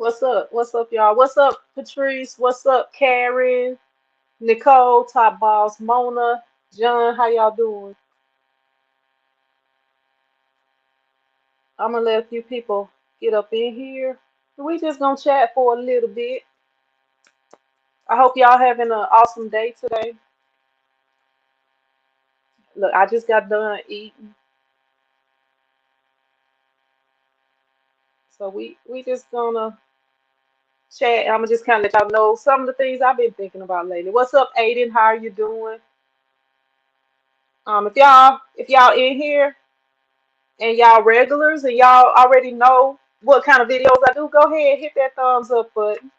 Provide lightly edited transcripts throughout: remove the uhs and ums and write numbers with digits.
What's up? What's up, y'all? What's up, Patrice? What's up, Karen, Nicole, Top Boss, Mona, John? How y'all doing? I'm gonna let a few people get up in here. We just gonna chat for a little bit. I hope y'all having an awesome day today. Look, I just got done eating, so we just gonna chat. I'm gonna just kind of let y'all know some of the things I've been thinking about lately. What's up, Aiden? How are you doing? If y'all in here and y'all regulars and y'all already know what kind of videos I do, go ahead, hit that thumbs up button.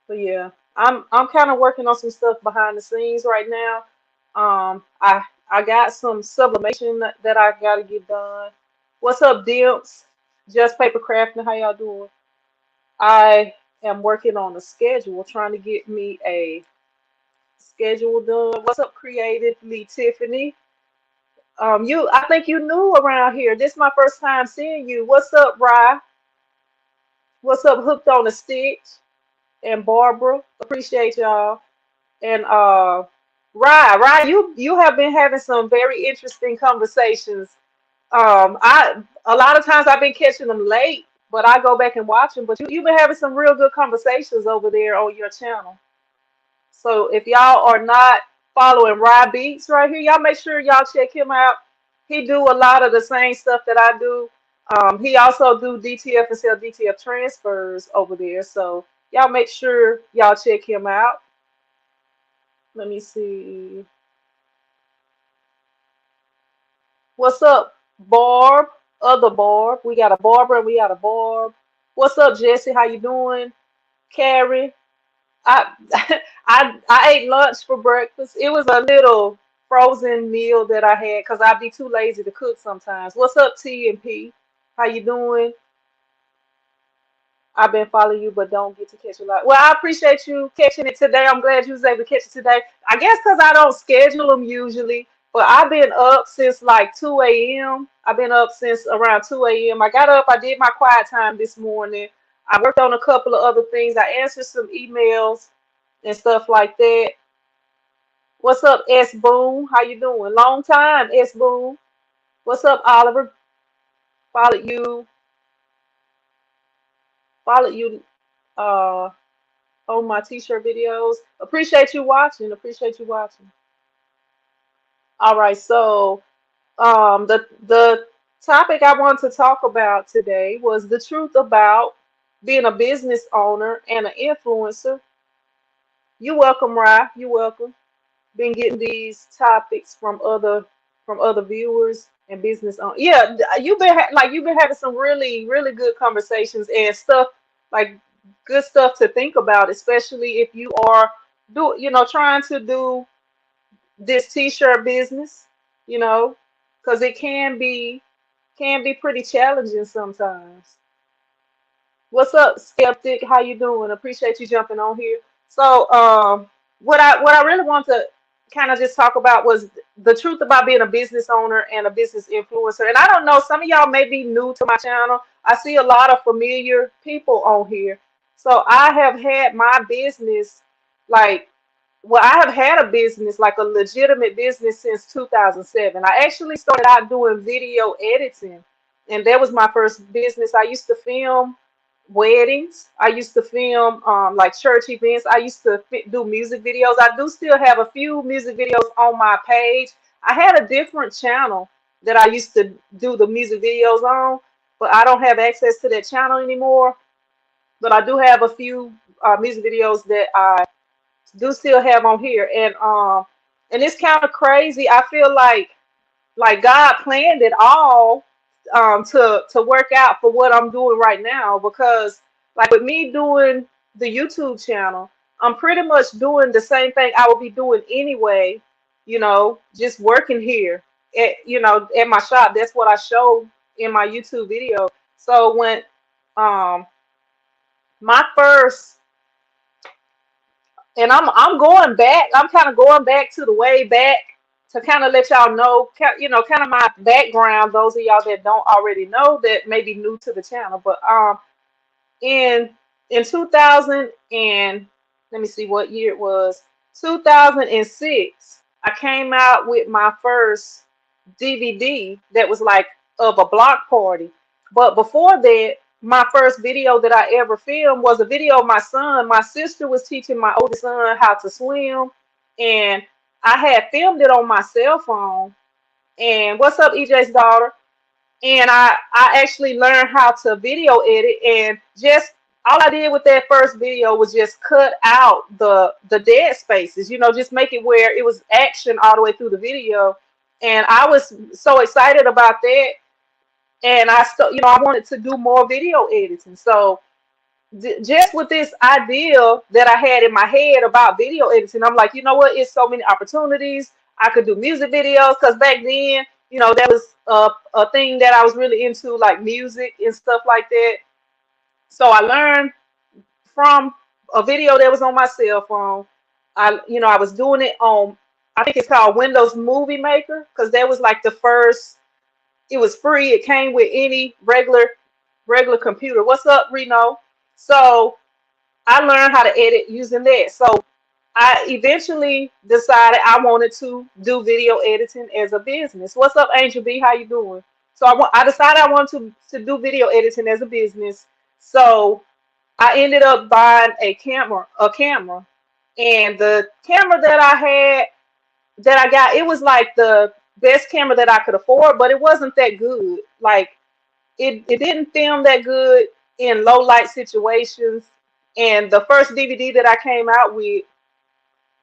But yeah, I'm kind of working on some stuff behind the scenes right now. I got some sublimation that I gotta get done. What's up, Dimps? Just Paper Crafting, how y'all doing? I am working on a schedule, trying to get me a schedule done. What's up, Creatively Tiffany? I think you new around here. This is my first time seeing you. What's up, Rye? What's up, Hooked on a Stitch and Barbara? Appreciate y'all. And Rye, you have been having some very interesting conversations. I a lot of times I've been catching them late, but I go back and watch them. But you've been having some real good conversations over there on your channel. So if y'all are not following Rye Beats right here, y'all make sure y'all check him out. He do a lot of the same stuff that I do. He also do DTF and sell DTF transfers over there. So y'all make sure y'all check him out. Let me see. What's up, Barb? Other Barb. We got a Barbara and we got a Barb. What's up, Jesse? How you doing? Carrie. I I ate lunch for breakfast. It was a little frozen meal that I had because I'd be too lazy to cook sometimes. What's up, T and P? How you doing? I've been following you, but don't get to catch a lot. Well, I appreciate you catching it today. I'm glad you was able to catch it today. I guess because I don't schedule them usually, but I've been up since like 2 a.m. I've been up since around 2 a.m. I got up, I did my quiet time this morning. I worked on a couple of other things. I answered some emails and stuff like that. What's up, S Boom? How you doing? Long time, S Boom. What's up, Oliver? Followed you, followed you. Uh, on my t-shirt videos. Appreciate you watching. Appreciate you watching. All right, so the topic I wanted to talk about today was the truth about being a business owner and an influencer. You welcome, Rye. You welcome. Been getting these topics from other viewers and business owners. Yeah, you've been having some really good conversations and stuff like good stuff to think about, especially if you are trying to do this t-shirt business, you know, because it can be pretty challenging sometimes. What's up, Skeptic? How you doing? Appreciate you jumping on here. So, what I really want to kind of just talk about was the truth about being a business owner and a business influencer. And I don't know, some of y'all may be new to my channel. I see a lot of familiar people on here. So I have had my business like I have had a business, like a legitimate business since 2007. I actually started out doing video editing, and that was my first business. I used to film weddings. I used to film like church events. I used to do music videos. I do still have a few music videos on my page. I had a different channel that I used to do the music videos on, but I don't have access to that channel anymore. But I do have a few music videos that I do still have on here, and it's kind of crazy. I feel like God planned it all to work out for what I'm doing right now, because like with me doing the YouTube channel, I'm pretty much doing the same thing I would be doing anyway, just working here at my shop. That's what I show in my YouTube video. So when um my first and I'm going back, I'm kind of going back to the way back. to kind of let y'all know, kind of my background. Those of y'all that don't already know that may be new to the channel, but in 2000 and let me see what year it was, 2006, I came out with my first DVD that was like of a block party. But before that, my first video that I ever filmed was a video of my son. My sister was teaching my oldest son how to swim, and I had filmed it on my cell phone. And what's up, EJ's daughter? And I actually learned how to video edit, and just all I did with that first video was just cut out the dead spaces, just make it where it was action all the way through the video. And I was so excited about that, and I wanted to do more video editing. So just with this idea that I had in my head about video editing, I'm like, you know what? It's so many opportunities. I could do music videos because back then, that was a thing that I was really into, like music and stuff like that. So I learned from a video that was on my cell phone. I was doing it on, I think it's called Windows Movie Maker, because that was like the first. It was free. It came with any regular computer. What's up, Reno? So I learned how to edit using that. So I eventually decided I wanted to do video editing as a business. What's up, Angel B? How you doing? So I decided I wanted to do video editing as a business. So I ended up buying a camera, and the camera that I had, that I got, it was like the best camera that I could afford, but it wasn't that good. Like it didn't film that good in low light situations. And the first DVD that I came out with,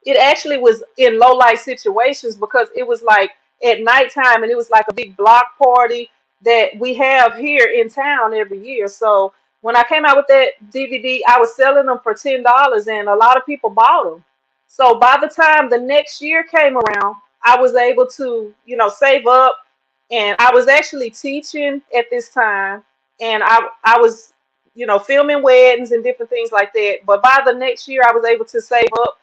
it actually was in low light situations because it was like at nighttime, and it was like a big block party that we have here in town every year. So when I came out with that DVD, I was selling them for $10, and a lot of people bought them. So by the time the next year came around, I was able to, save up, and I was actually teaching at this time, and I was, filming weddings and different things like that. But by the next year, I was able to save up,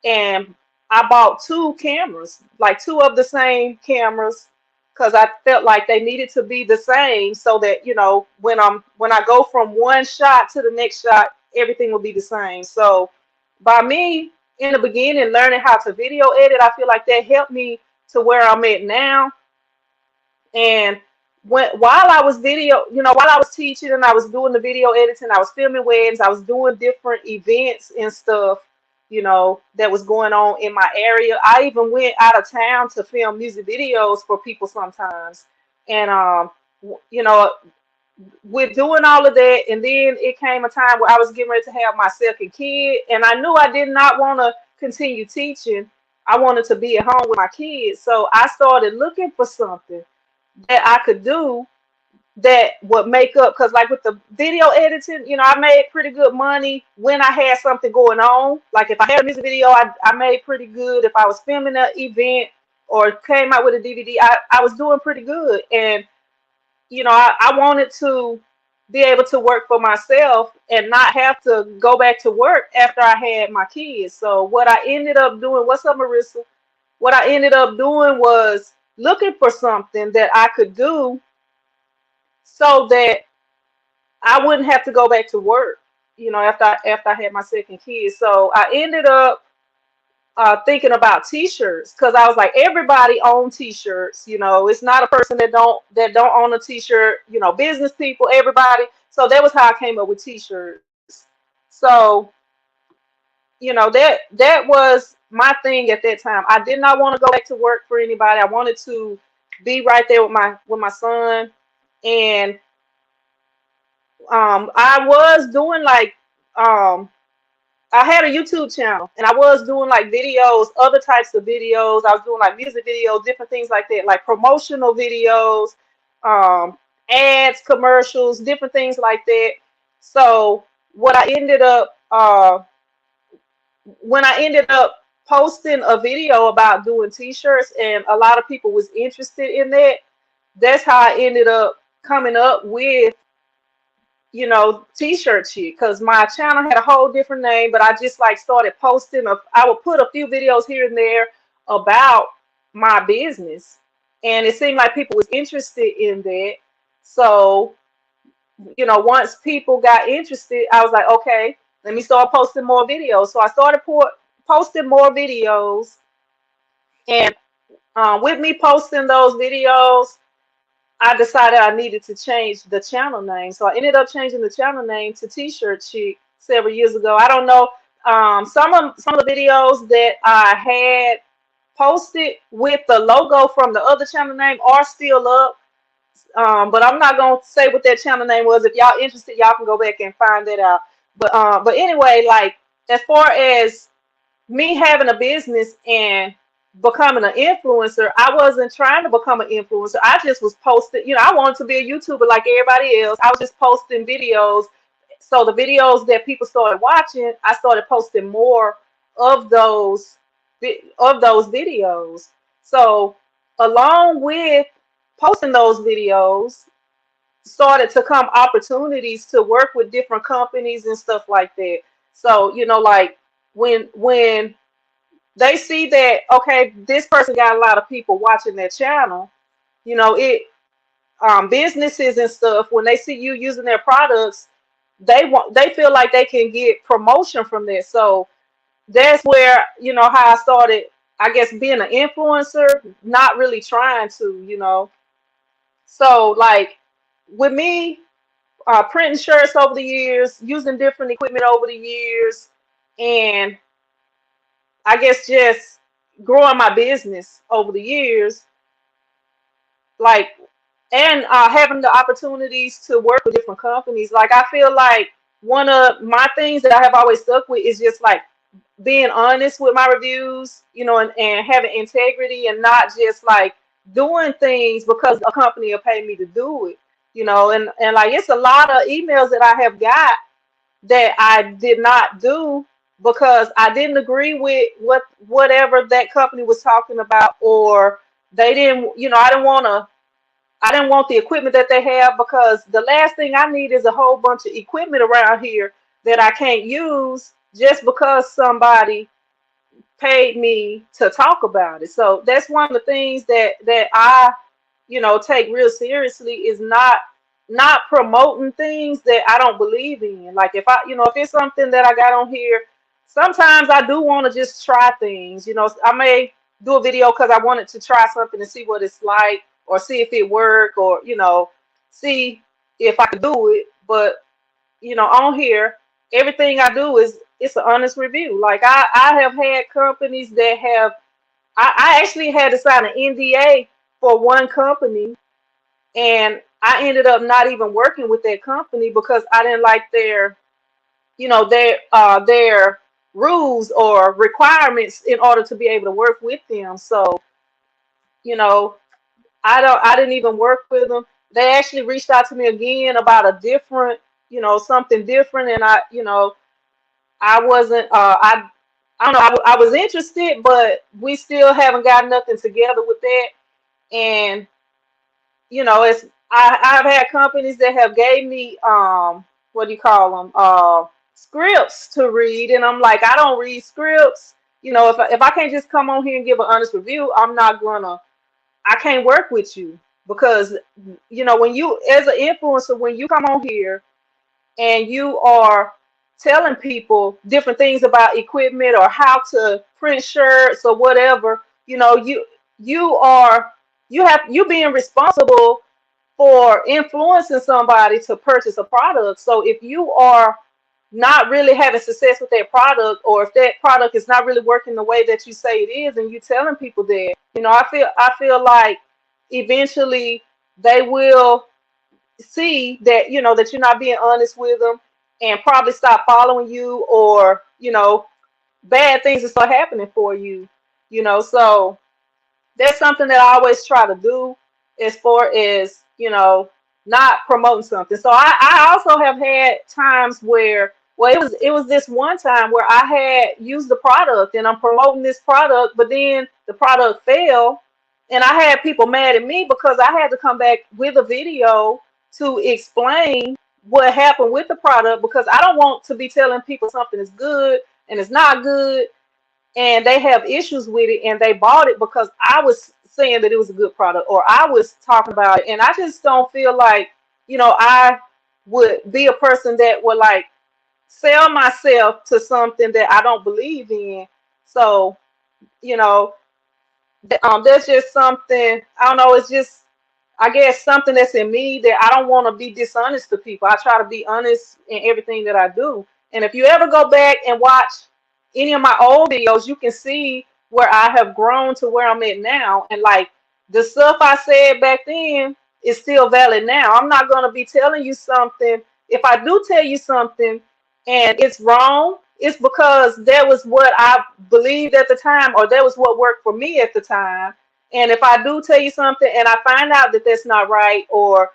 and I bought two cameras, like two of the same cameras, because I felt like they needed to be the same, so that when I go from one shot to the next shot, everything will be the same. So by me in the beginning learning how to video edit, I feel like that helped me to where I'm at now. And while I was while I was teaching and I was doing the video editing, I was filming weddings, I was doing different events and stuff, that was going on in my area. I even went out of town to film music videos for people sometimes. And you know, with doing all of that, and then it came a time where I was getting ready to have my second kid, and I knew I did not want to continue teaching. I wanted to be at home with my kids. So I started looking for something that I could do that would make up, because like with the video editing, I made pretty good money when I had something going on. Like if I had a music video, I made pretty good. If I was filming an event or came out with a DVD, I was doing pretty good. And I wanted to be able to work for myself and not have to go back to work after I had my kids. So what I ended up doing, what's up, Marissa? What I ended up doing was looking for something that I could do so that I wouldn't have to go back to work, after I had my second kid. So I ended up thinking about t-shirts, because I was like, everybody own t-shirts. It's not a person that don't own a t-shirt. Business people, everybody. So that was how I came up with t-shirts. So that was my thing at that time. I did not want to go back to work for anybody. I wanted to be right there with my son. And I was doing like I had a YouTube channel, and I was doing like videos, other types of videos. I was doing like music videos, different things like that, like promotional videos, ads, commercials, different things like that. So what I ended up when I ended up posting a video about doing t-shirts, and a lot of people was interested in that, that's how I ended up coming up with t-shirt shit, because my channel had a whole different name, but I just like started posting. I would put a few videos here and there about my business, and it seemed like people was interested in that. So, once people got interested, I was like, okay, let me start posting more videos. So I started posting more videos, and with me posting those videos, I decided I needed to change the channel name. So I ended up changing the channel name to T-Shirt Chick several years ago. I don't know. Some of the videos that I had posted with the logo from the other channel name are still up. But I'm not gonna say what that channel name was. If y'all interested, y'all can go back and find that out. But anyway, like as far as me having a business and becoming an influencer, I wasn't trying to become an influencer. I just was posting, I wanted to be a YouTuber like everybody else. I was just posting videos. So the videos that people started watching, I started posting more of those videos. So along with posting those videos, started to come opportunities to work with different companies and stuff like that. So, like when they see that, okay, this person got a lot of people watching their channel, it businesses and stuff, when they see you using their products, they feel like they can get promotion from this. So that's where, how I started, I guess, being an influencer, not really trying to. So like with me, printing shirts over the years, using different equipment over the years, and I guess just growing my business over the years, like, and having the opportunities to work with different companies. Like, I feel like one of my things that I have always stuck with is just like being honest with my reviews, and having integrity, and not just like doing things because a company will pay me to do it, and like it's a lot of emails that I have got that I did not do because I didn't agree with whatever that company was talking about, or they didn't, I didn't want the equipment that they have, because the last thing I need is a whole bunch of equipment around here that I can't use just because somebody paid me to talk about it. So that's one of the things that I, take real seriously, is not promoting things that I don't believe in. Like if it's something that I got on here, sometimes I do want to just try things. I may do a video because I wanted to try something and see what it's like, or see if it work, or see if I could do it. But on here, everything I do is it's an honest review. Like I have had companies that have I actually had to sign an NDA for one company, and I ended up not even working with that company because I didn't like their rules or requirements in order to be able to work with them. So, you know, I didn't even work with them. They actually reached out to me again about a different, something different, and I wasn't I don't know, I was interested, but we still haven't got nothing together with that. And it's I've had companies that have gave me what do you call them, scripts to read, and I'm like, I don't read scripts. If I can't just come on here and give an honest review, I can't work with you, because when you, as an influencer, when you come on here and you are telling people different things about equipment or how to print shirts or whatever, you are you being responsible for influencing somebody to purchase a product. So if you are not really having success with that product, or if that product is not really working the way that you say it is, and you telling people that, I feel like eventually they will see that, that you're not being honest with them, and probably stop following you, or bad things will start happening for you. So that's something that I always try to do, as far as not promoting something. So I also have had times where, well, it was this one time where I had used the product and I'm promoting this product, but then the product failed, and I had people mad at me because I had to come back with a video to explain what happened with the product, because I don't want to be telling people something is good and it's not good, and they have issues with it, and they bought it because I was saying that it was a good product, or I was talking about it. And I just don't feel like, I would be a person that would like sell myself to something that I don't believe in. So, you know, that's just something, I don't know, it's just, I guess, something that's in me that I don't want to be dishonest to people. I try to be honest in everything that I do. And if you ever go back and watch any of my old videos, you can see where I have grown to where I'm at now. And like the stuff I said back then is still valid now. I'm not going to be telling you something. If I do tell you something and it's wrong, it's because that was what I believed at the time, or that was what worked for me at the time. And if I do tell you something and I find out that that's not right, or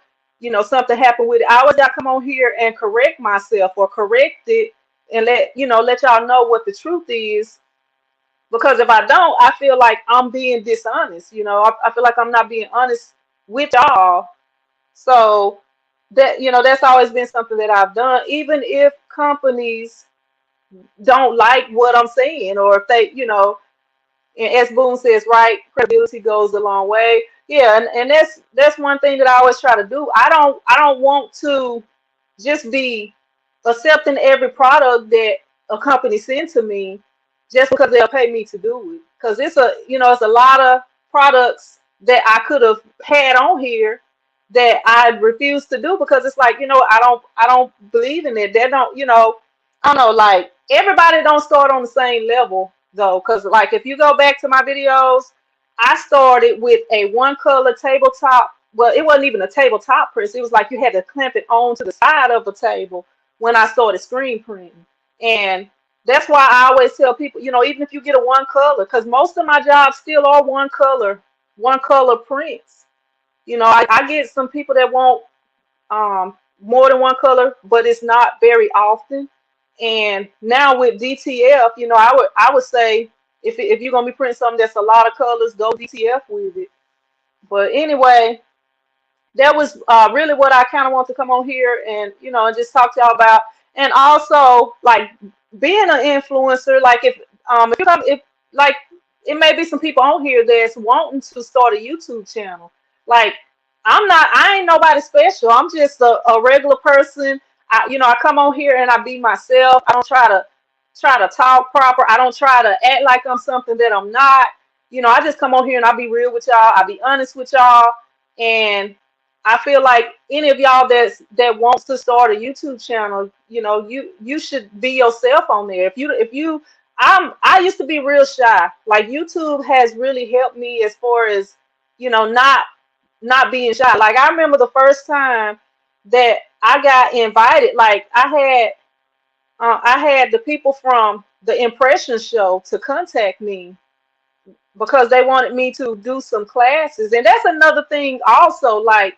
something happened with it, I always got to come on here and correct myself or correct it, and let y'all know what the truth is. Because if I don't, I feel like I'm being dishonest. I feel like I'm not being honest with y'all. So that's always been something that I've done, even if companies don't like what I'm saying, or if they, and as Boone says, right, credibility goes a long way. Yeah, and that's one thing that I always try to do. I don't want to just be accepting every product that a company sends to me just because they'll pay me to do it. Because it's a lot of products that I could have had on here that I refuse to do because it's like, I don't believe in it. They don't, I don't know, like everybody don't start on the same level though. Because like if you go back to my videos, I started with a one color tabletop. Well, it wasn't even a tabletop press. It was like you had to clamp it on to the side of the table when I started screen printing. And that's why I always tell people, even if you get a one color, because most of my jobs still are one color prints. I get some people that want more than one color, but it's not very often. And now with DTF, I would say if you're gonna be printing something that's a lot of colors, go DTF with it. But anyway, that was really what I kind of want to come on here and and just talk to y'all about, and also like being an influencer. Like if like it may be some people on here that's wanting to start a YouTube channel. Like I ain't nobody special. I'm just a regular person. I come on here and I be myself. I don't try to talk proper. I don't try to act like I'm something that I'm not. I just come on here and I be real with y'all. I be honest with y'all. And I feel like any of y'all that wants to start a YouTube channel, you should be yourself on there. I used to be real shy. Like YouTube has really helped me as far as, not being shy. Like I remember the first time that I got invited, like I had the people from the Impression Show to contact me because they wanted me to do some classes. And that's another thing also, like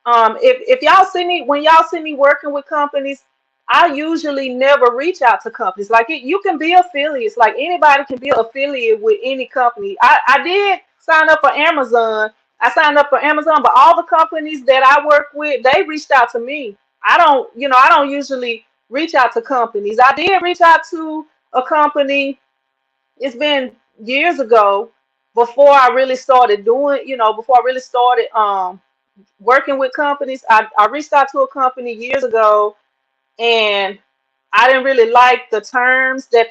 if y'all see me, when y'all see me working with companies, I usually never reach out to companies. Like you can be affiliates, like anybody can be an affiliate with any company. I did sign up for Amazon. I signed up for Amazon, but all the companies that I work with, they reached out to me. I don't usually reach out to companies. I did reach out to a company. It's been years ago before I really started doing, before I really started working with companies. I reached out to a company years ago, and I didn't really like the terms they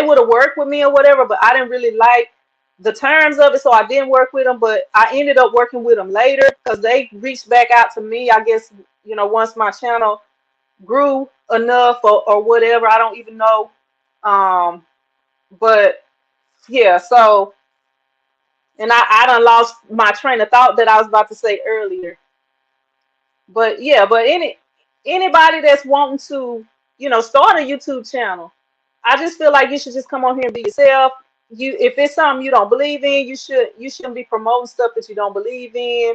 would have worked with me or whatever, but I didn't really like the terms of it, so I didn't work with them. But I ended up working with them later because they reached back out to me. I guess once my channel grew enough or whatever. I don't even know. Um, but yeah, so and I done lost my train of thought that I was about to say earlier. But yeah, but anybody that's wanting to, start a YouTube channel, I just feel like you should just come on here and be yourself. If it's something you don't believe in, you shouldn't be promoting stuff that you don't believe in.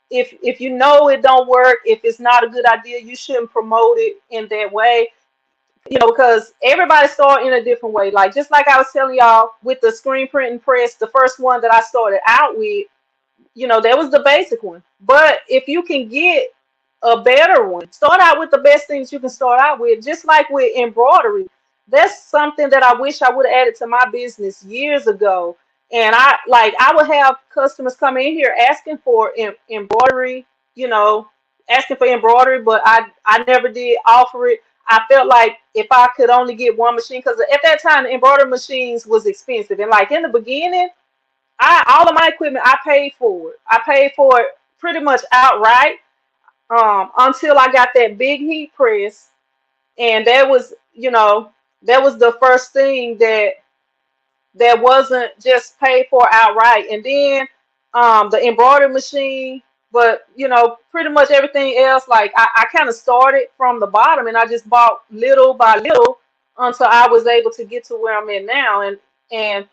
If you know it don't work, if it's not a good idea, you shouldn't promote it in that way. Because everybody start in a different way. Like just like I was telling y'all with the screen printing press, the first one that I started out with, that was the basic one. But if you can get a better one, start out with the best things you can start out with. Just like with embroidery, that's something that I wish I would have added to my business years ago. And I would have customers come in here asking for embroidery, you know, asking for embroidery, but I never did offer it. I felt like if I could only get one machine, because at that time the embroidery machines was expensive, and like in the beginning, I all of my equipment I paid for it. I paid for it pretty much outright, until I got that big heat press, and that was the first thing that wasn't just paid for outright. And then the embroidery machine, but pretty much everything else, like I kind of started from the bottom and I just bought little by little until I was able to get to where I'm at now. And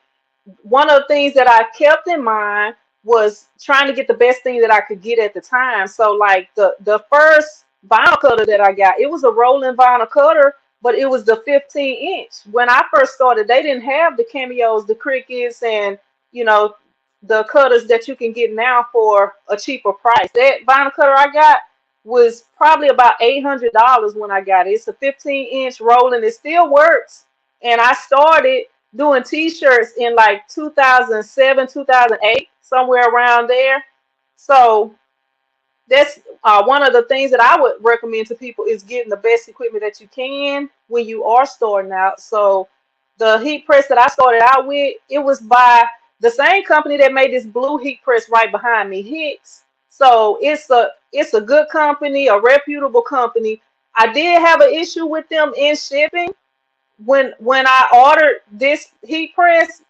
one of the things that I kept in mind was trying to get the best thing that I could get at the time. So like the first vinyl cutter that I got, it was a rolling vinyl cutter, but it was the 15 inch. When I first started, they didn't have the cameos, the crickets, and you know the cutters that you can get now for a cheaper price. That vinyl cutter I got was probably about $800 when I got it. It's a 15-inch rolling. It still works, and I started doing t-shirts in like 2007, 2008, somewhere around there. So that's one of the things that I would recommend to people is getting the best equipment that you can when you are starting out. So the heat press that I started out with, it was by the same company that made this blue heat press right behind me, Hicks. So it's a good company, a reputable company. I did have an issue with them in shipping when I ordered this heat press,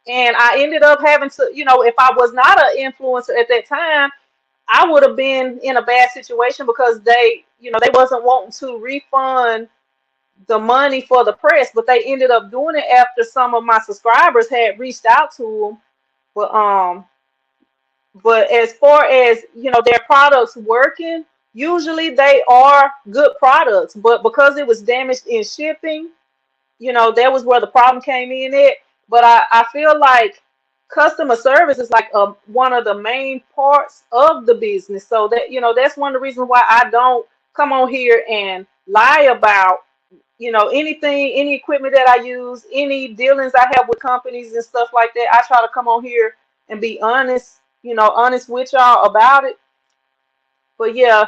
and I ended up having to, if I was not an influencer at that time, I would have been in a bad situation because they wasn't wanting to refund the money for the press, but they ended up doing it after some of my subscribers had reached out to them. But as far as their products working, usually they are good products, but because it was damaged in shipping, that was where the problem came in at. But I feel like customer service is like one of the main parts of the business. So that's one of the reasons why I don't come on here and lie about, anything, any equipment that I use, any dealings I have with companies and stuff like that. I try to come on here and be honest, honest with y'all about it. But yeah,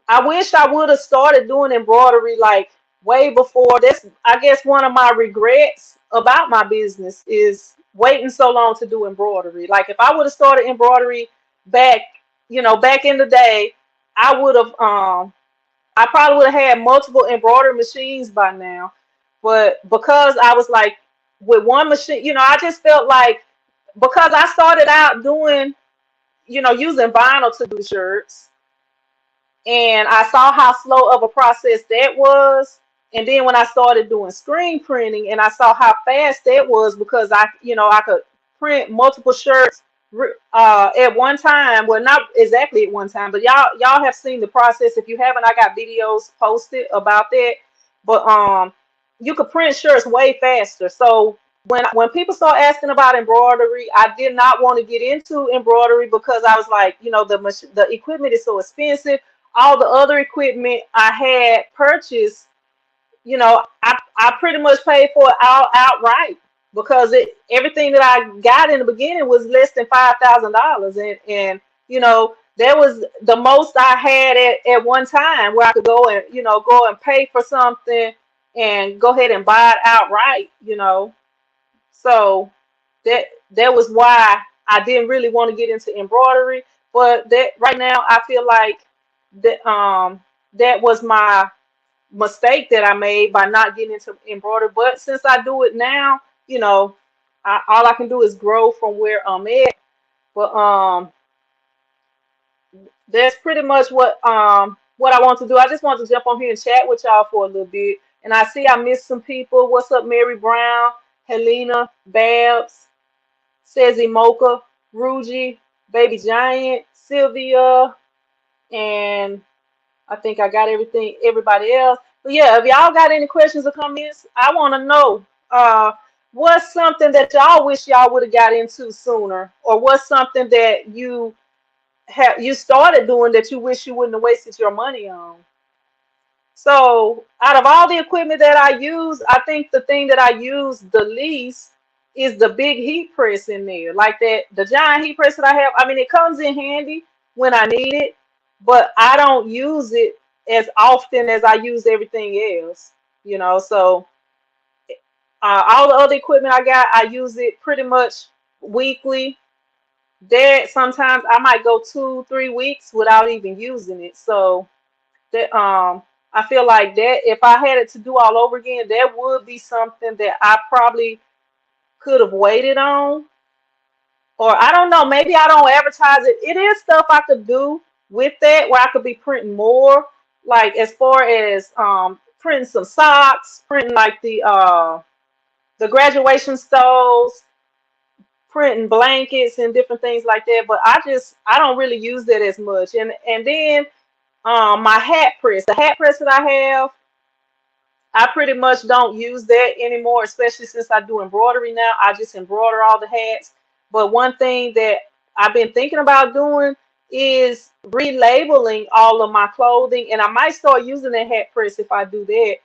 I wish I would have started doing embroidery like way before. That's, I guess, one of my regrets about my business is waiting so long to do embroidery. Like if I would have started embroidery back, back in the day, I would have I probably would have had multiple embroidery machines by now. But because I was like with one machine, I just felt like because I started out doing, using vinyl to do shirts, and I saw how slow of a process that was. And then when I started doing screen printing, and I saw how fast that was because I could print multiple shirts at one time. Well, not exactly at one time, but y'all have seen the process. If you haven't, I got videos posted about that. But you could print shirts way faster. So when people start asking about embroidery, I did not want to get into embroidery because I was like, the equipment is so expensive. All the other equipment I had purchased, I pretty much paid for it all outright because everything that I got in the beginning was less than $5,000, and that was the most I had at one time where I could go and pay for something and go ahead and buy it outright. So that was why I didn't really want to get into embroidery. But that right now I feel like that was my mistake that I made by not getting into embroidery. But since I do it now, all I can do is grow from where I'm at. But that's pretty much what I want to do. I just want to jump on here and chat with y'all for a little bit. And I see I missed some people. What's up, Mary Brown, Helena, Babs, Sezzy Mocha, Ruji, Baby Giant, Sylvia, and I think I got everybody else. But yeah, if y'all got any questions or comments, I want to know what's something that y'all wish y'all would have got into sooner, or what's something that you started doing that you wish you wouldn't have wasted your money on. So out of all the equipment that I use, I think the thing that I use the least is the big heat press in there. Like that, the giant heat press that I have, I mean, it comes in handy when I need it, but I don't use it as often as I use everything else, you know. So all the other equipment I got, I use it pretty much weekly. There, sometimes I might go 2, 3 weeks without even using it. So that I feel like that if I had it to do all over again, that would be something that I probably could have waited on. Or I don't know, maybe I don't advertise it. It is stuff I could do with that where I could be printing more. Like as far as printing some socks, printing like the graduation stoles, printing blankets and different things like that. But I don't really use that as much. And then my hat press, the hat press that I have, I pretty much don't use that anymore, especially since I do embroidery now. I just embroider all the hats. But one thing that I've been thinking about doing is relabeling all of my clothing, and I might start using that hat press if I do that.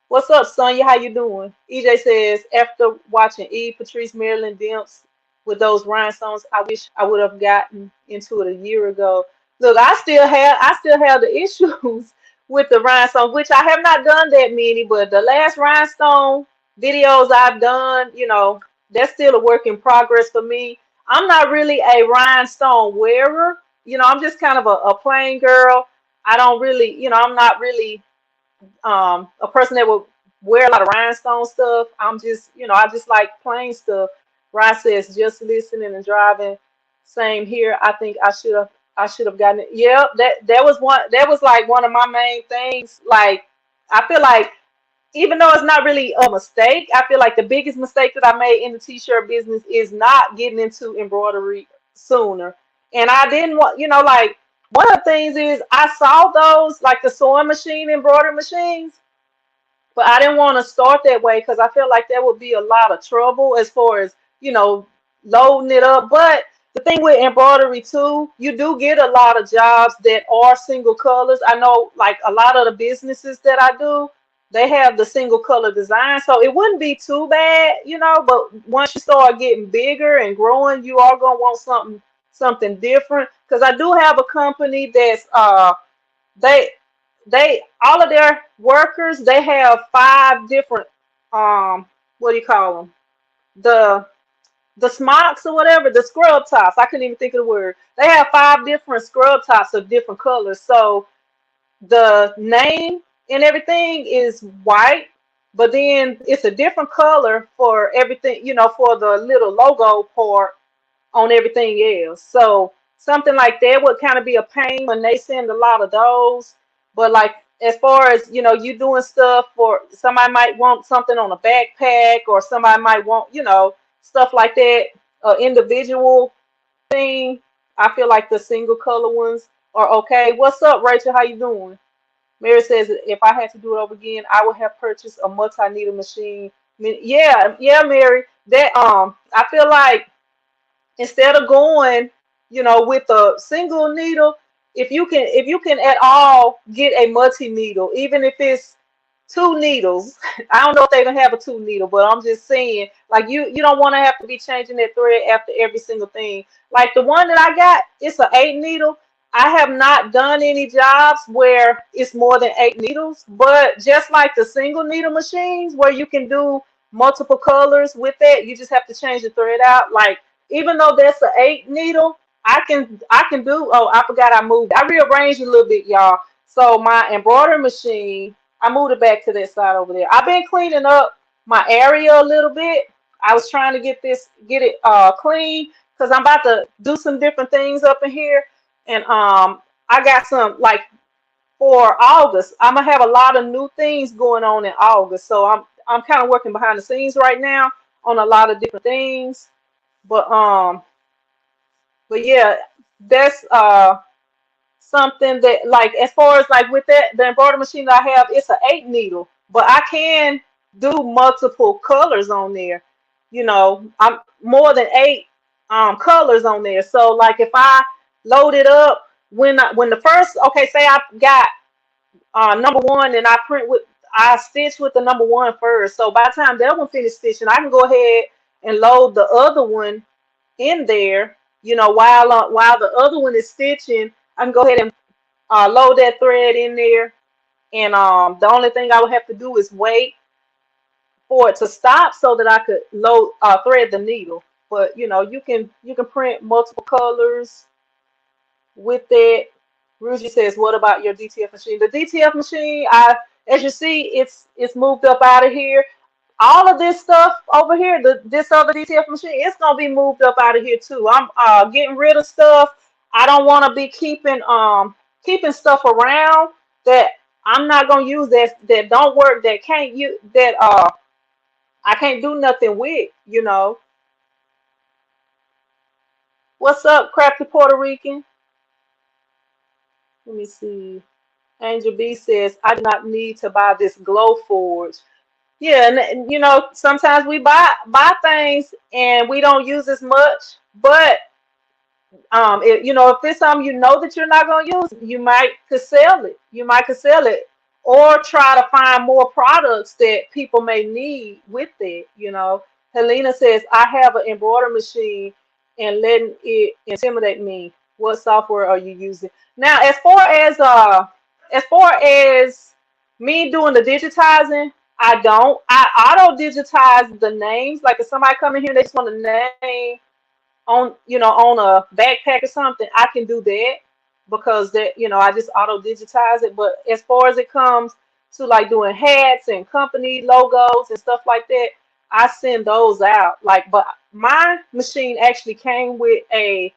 What's up, Sonya? How you doing? EJ says, after watching Eve, Patrice, Marilyn Dimps with those rhinestones, I wish I would have gotten into it a year ago. Look, I still have the issues with the rhinestone, which I have not done that many, but the last rhinestone videos I've done, that's still a work in progress for me. I'm not really a rhinestone wearer. I'm just kind of a plain girl. I don't really, I'm not really a person that would wear a lot of rhinestone stuff. I just like plain stuff. Ryan says just listening and driving. Same here. I think I should have gotten it. Yep, that was like one of my main things. Like I feel like even though it's not really a mistake, I feel like the biggest mistake that I made in the t-shirt business is not getting into embroidery sooner. And I didn't want, like one of the things is I saw those like the sewing machine embroidery machines, but I didn't want to start that way because I felt like there would be a lot of trouble as far as, loading it up. But the thing with embroidery too, you do get a lot of jobs that are single colors. I know like a lot of the businesses that I do, they have the single color design. So it wouldn't be too bad, but once you start getting bigger and growing, you are gonna want something different. Because I do have a company that's they all of their workers, they have 5 different what do you call them, the smocks or whatever, the scrub tops. I couldn't even think of the word. They have 5 different scrub tops of different colors. So the name and everything is white, but then it's a different color for everything, for the little logo part on everything else. So something like that would kind of be a pain when they send a lot of those. But like as far as you doing stuff for somebody might want something on a backpack, or somebody might want stuff like that, individual thing. I feel like the single color ones are okay. What's up, Rachel? How you doing? Mary says if I had to do it over again, I would have purchased a multi-needle machine. I mean, yeah, yeah, Mary. That I feel like instead of going with a single needle, if you can at all get a multi needle, even if it's 2 needles. I don't know if they even have a 2 needle, but I'm just saying, like you don't want to have to be changing that thread after every single thing. Like the one that I got, it's an 8 needle. I have not done any jobs where it's more than 8 needles, but just like the single needle machines where you can do multiple colors with that, you just have to change the thread out. Like even though that's an 8 needle, I can do. Oh, I forgot I moved. I rearranged a little bit, y'all. So my embroidery machine, I moved it back to that side over there. I've been cleaning up my area a little bit. I was trying to get it clean because I'm about to do some different things up in here, and I got some like for August. I'm gonna have a lot of new things going on in August, so I'm kind of working behind the scenes right now on a lot of different things. But yeah, that's something that like as far as like with that the embroidery machine that I have, it's an 8 needle, but I can do multiple colors on there. I'm more than 8 colors on there. So like if I load it up when the first, okay, say I got number one, and I stitch with the number one first. So by the time that one finished stitching, I can go ahead and load the other one in there. While the other one is stitching, I can go ahead and load that thread in there. And the only thing I would have to do is wait for it to stop so that I could load thread the needle. But you can print multiple colors with that. Ruji says, "What about your DTF machine?" The DTF machine, as you see, it's moved up out of here. All of this stuff over here, this other DTF machine, it's gonna be moved up out of here too. I'm getting rid of stuff. I don't want to be keeping stuff around that I'm not gonna use, that don't work, that can't use, that I can't do nothing with. What's up, crafty Puerto Rican? Let me see. Angel B says, "I do not need to buy this glow forge." Yeah, and sometimes we buy things and we don't use as much, but if it's something that you're not going to use, you might could sell it. You might could sell it, or try to find more products that people may need with it. Helena says, "I have an embroidery machine and letting it intimidate me. What software are you using?" Now, as far as me doing the digitizing, I don't. I auto digitize the names. Like if somebody come in here and they just want a name on a backpack or something, I can do that because I just auto digitize it. But as far as it comes to like doing hats and company logos and stuff like that, I send those out. But my machine actually came with a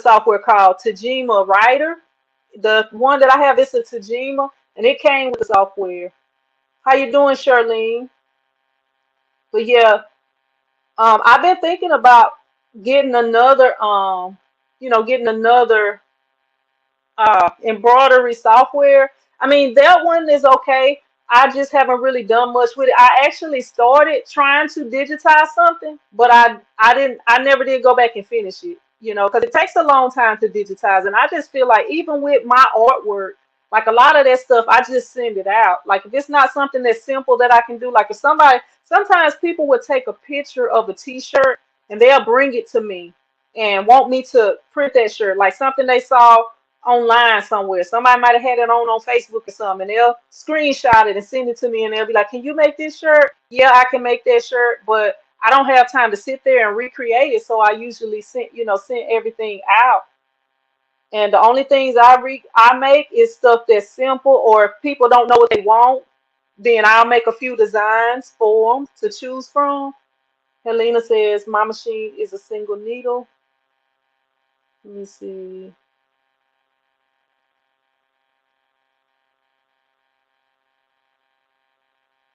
software called Tajima Writer. The one that I have is a Tajima, and it came with the software. How you doing, Charlene? But yeah, I've been thinking about getting another embroidery software. I mean, that one is okay. I just haven't really done much with it. I actually started trying to digitize something, but I never did go back and finish it, because it takes a long time to digitize. And I just feel like even with my artwork, like a lot of that stuff, I just send it out. Like if it's not something that's simple that I can do, like if sometimes people would take a picture of a t-shirt and they'll bring it to me and want me to print that shirt, like something they saw online somewhere. Somebody might have had it on Facebook or something, and they'll screenshot it and send it to me, and they'll be like, "Can you make this shirt?" Yeah, I can make that shirt, but I don't have time to sit there and recreate it, so I usually send everything out. And the only things I make is stuff that's simple, or if people don't know what they want, then I'll make a few designs for them to choose from. Helena says, "My machine is a single needle." Let me see.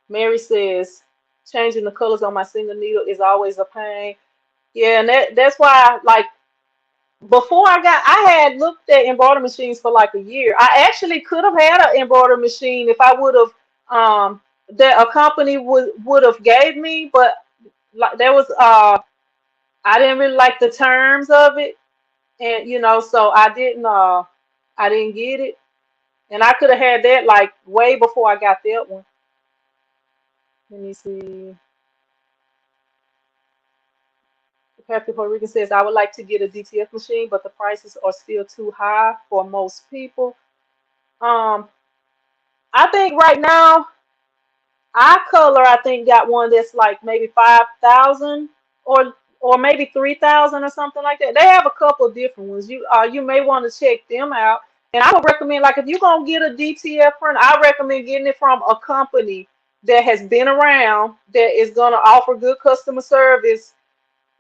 Mary says, "Changing the colors on my single needle is always a pain." Yeah, and that's why, like, I had looked at embroidery machines for like a year. I actually could have had an embroidery machine if I would have, that a company would have gave me, but like there was, I didn't really like the terms of it, and so I didn't get it, and I could have had that like way before I got that one. Let me see. Captain Puerto Rican says, "I would like to get a DTF machine, but the prices are still too high for most people." Um, I think right now, iColor, I think got one that's like maybe 5,000 or maybe 3,000 or something like that. They have a couple of different ones. You may want to check them out. And I would recommend, like, if you're gonna get a DTF printer, I recommend getting it from a company that has been around, that is gonna offer good customer service,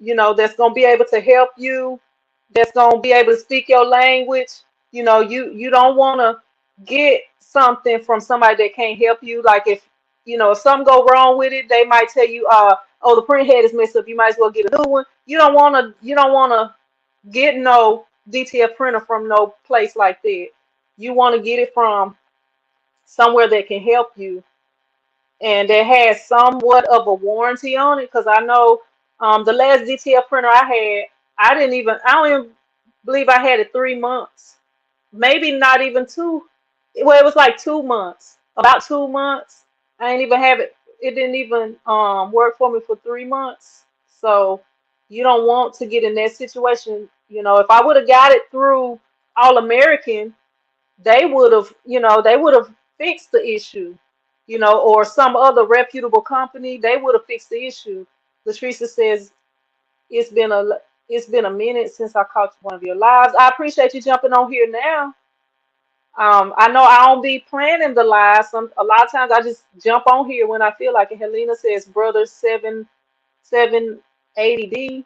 that's going to be able to help you, that's going to be able to speak your language. You don't want to get something from somebody that can't help you. Like if something go wrong with it, they might tell you, "Oh, the print head is messed up. You might as well get a new one." You don't want to get no DTF printer from no place like that. You want to get it from somewhere that can help you and that has somewhat of a warranty on it. Because I know the last DTF printer I had, I don't even believe I had it 3 months, maybe not even two. Well, it was like 2 months, about 2 months. I ain't even have it. It didn't even work for me for 3 months. So you don't want to get in that situation. If I would have got it through All American, they would have, they would have fixed the issue, or some other reputable company, they would have fixed the issue. Latricia says it's been a it's been a minute since I caught one of your lives. I appreciate you jumping on here now. I know I don't be planning the live. A lot of times I just jump on here when I feel like it. Helena says, "Brother 780D."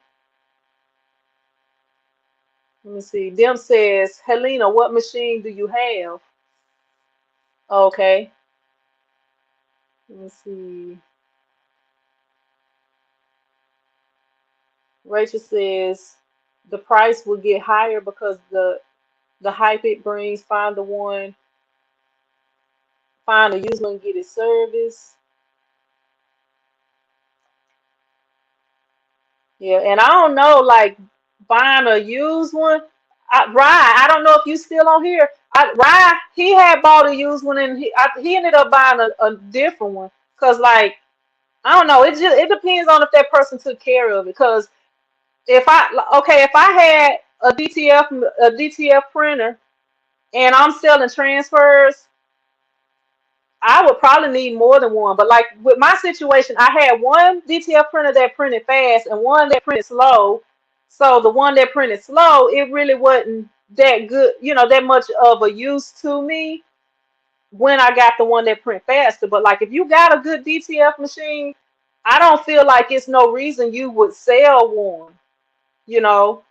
Let me see. Dem says, "Helena, what machine do you have?" Okay. Let me see. Rachel says, "The price will get higher because the hype it brings. Find a used one, and get it service." Yeah, and I don't know, like buying a used one. Rye, I don't know if you still on here. Rye, he had bought a used one, and he ended up buying a different one. Cause like I don't know, it depends on if that person took care of it. Cause if I had a DTF printer and I'm selling transfers, I would probably need more than one. But like with my situation, I had one DTF printer that printed fast and one that printed slow. So the one that printed slow, it really wasn't that good, that much of a use to me when I got the one that print faster. But like if you got a good DTF machine, I don't feel like it's no reason you would sell one, you know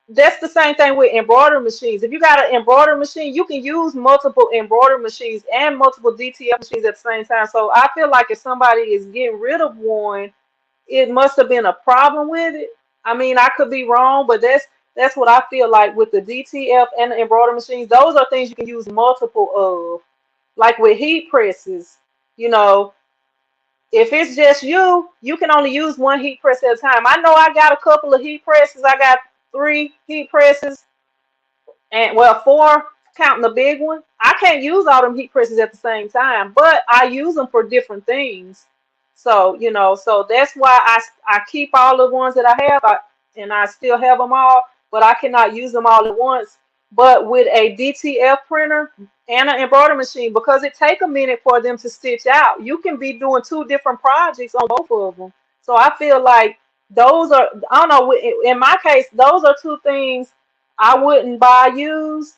that's the same thing with embroidery machines. If you got an embroidery machine, you can use multiple embroidery machines and multiple DTF machines at the same time. So I feel like if somebody is getting rid of one, it must have been a problem with it. I mean, I could be wrong, but that's what I feel like with the DTF and the embroidery machines. Those are things you can use multiple of. Like with heat presses, you know, if it's just you can only use one heat press at a time. I know I got a couple of heat presses. I got 3 heat presses and well, 4 counting the big one. I can't use all them heat presses at the same time, but I use them for different things. So so that's why I keep all the ones that I have, and I still have them all, but I cannot use them all at once. But with a DTF printer and an embroidery machine, because it take a minute for them to stitch out, you can be doing 2 different projects on both of them. So I feel like those are, I don't know, in my case, those are 2 things I wouldn't buy used.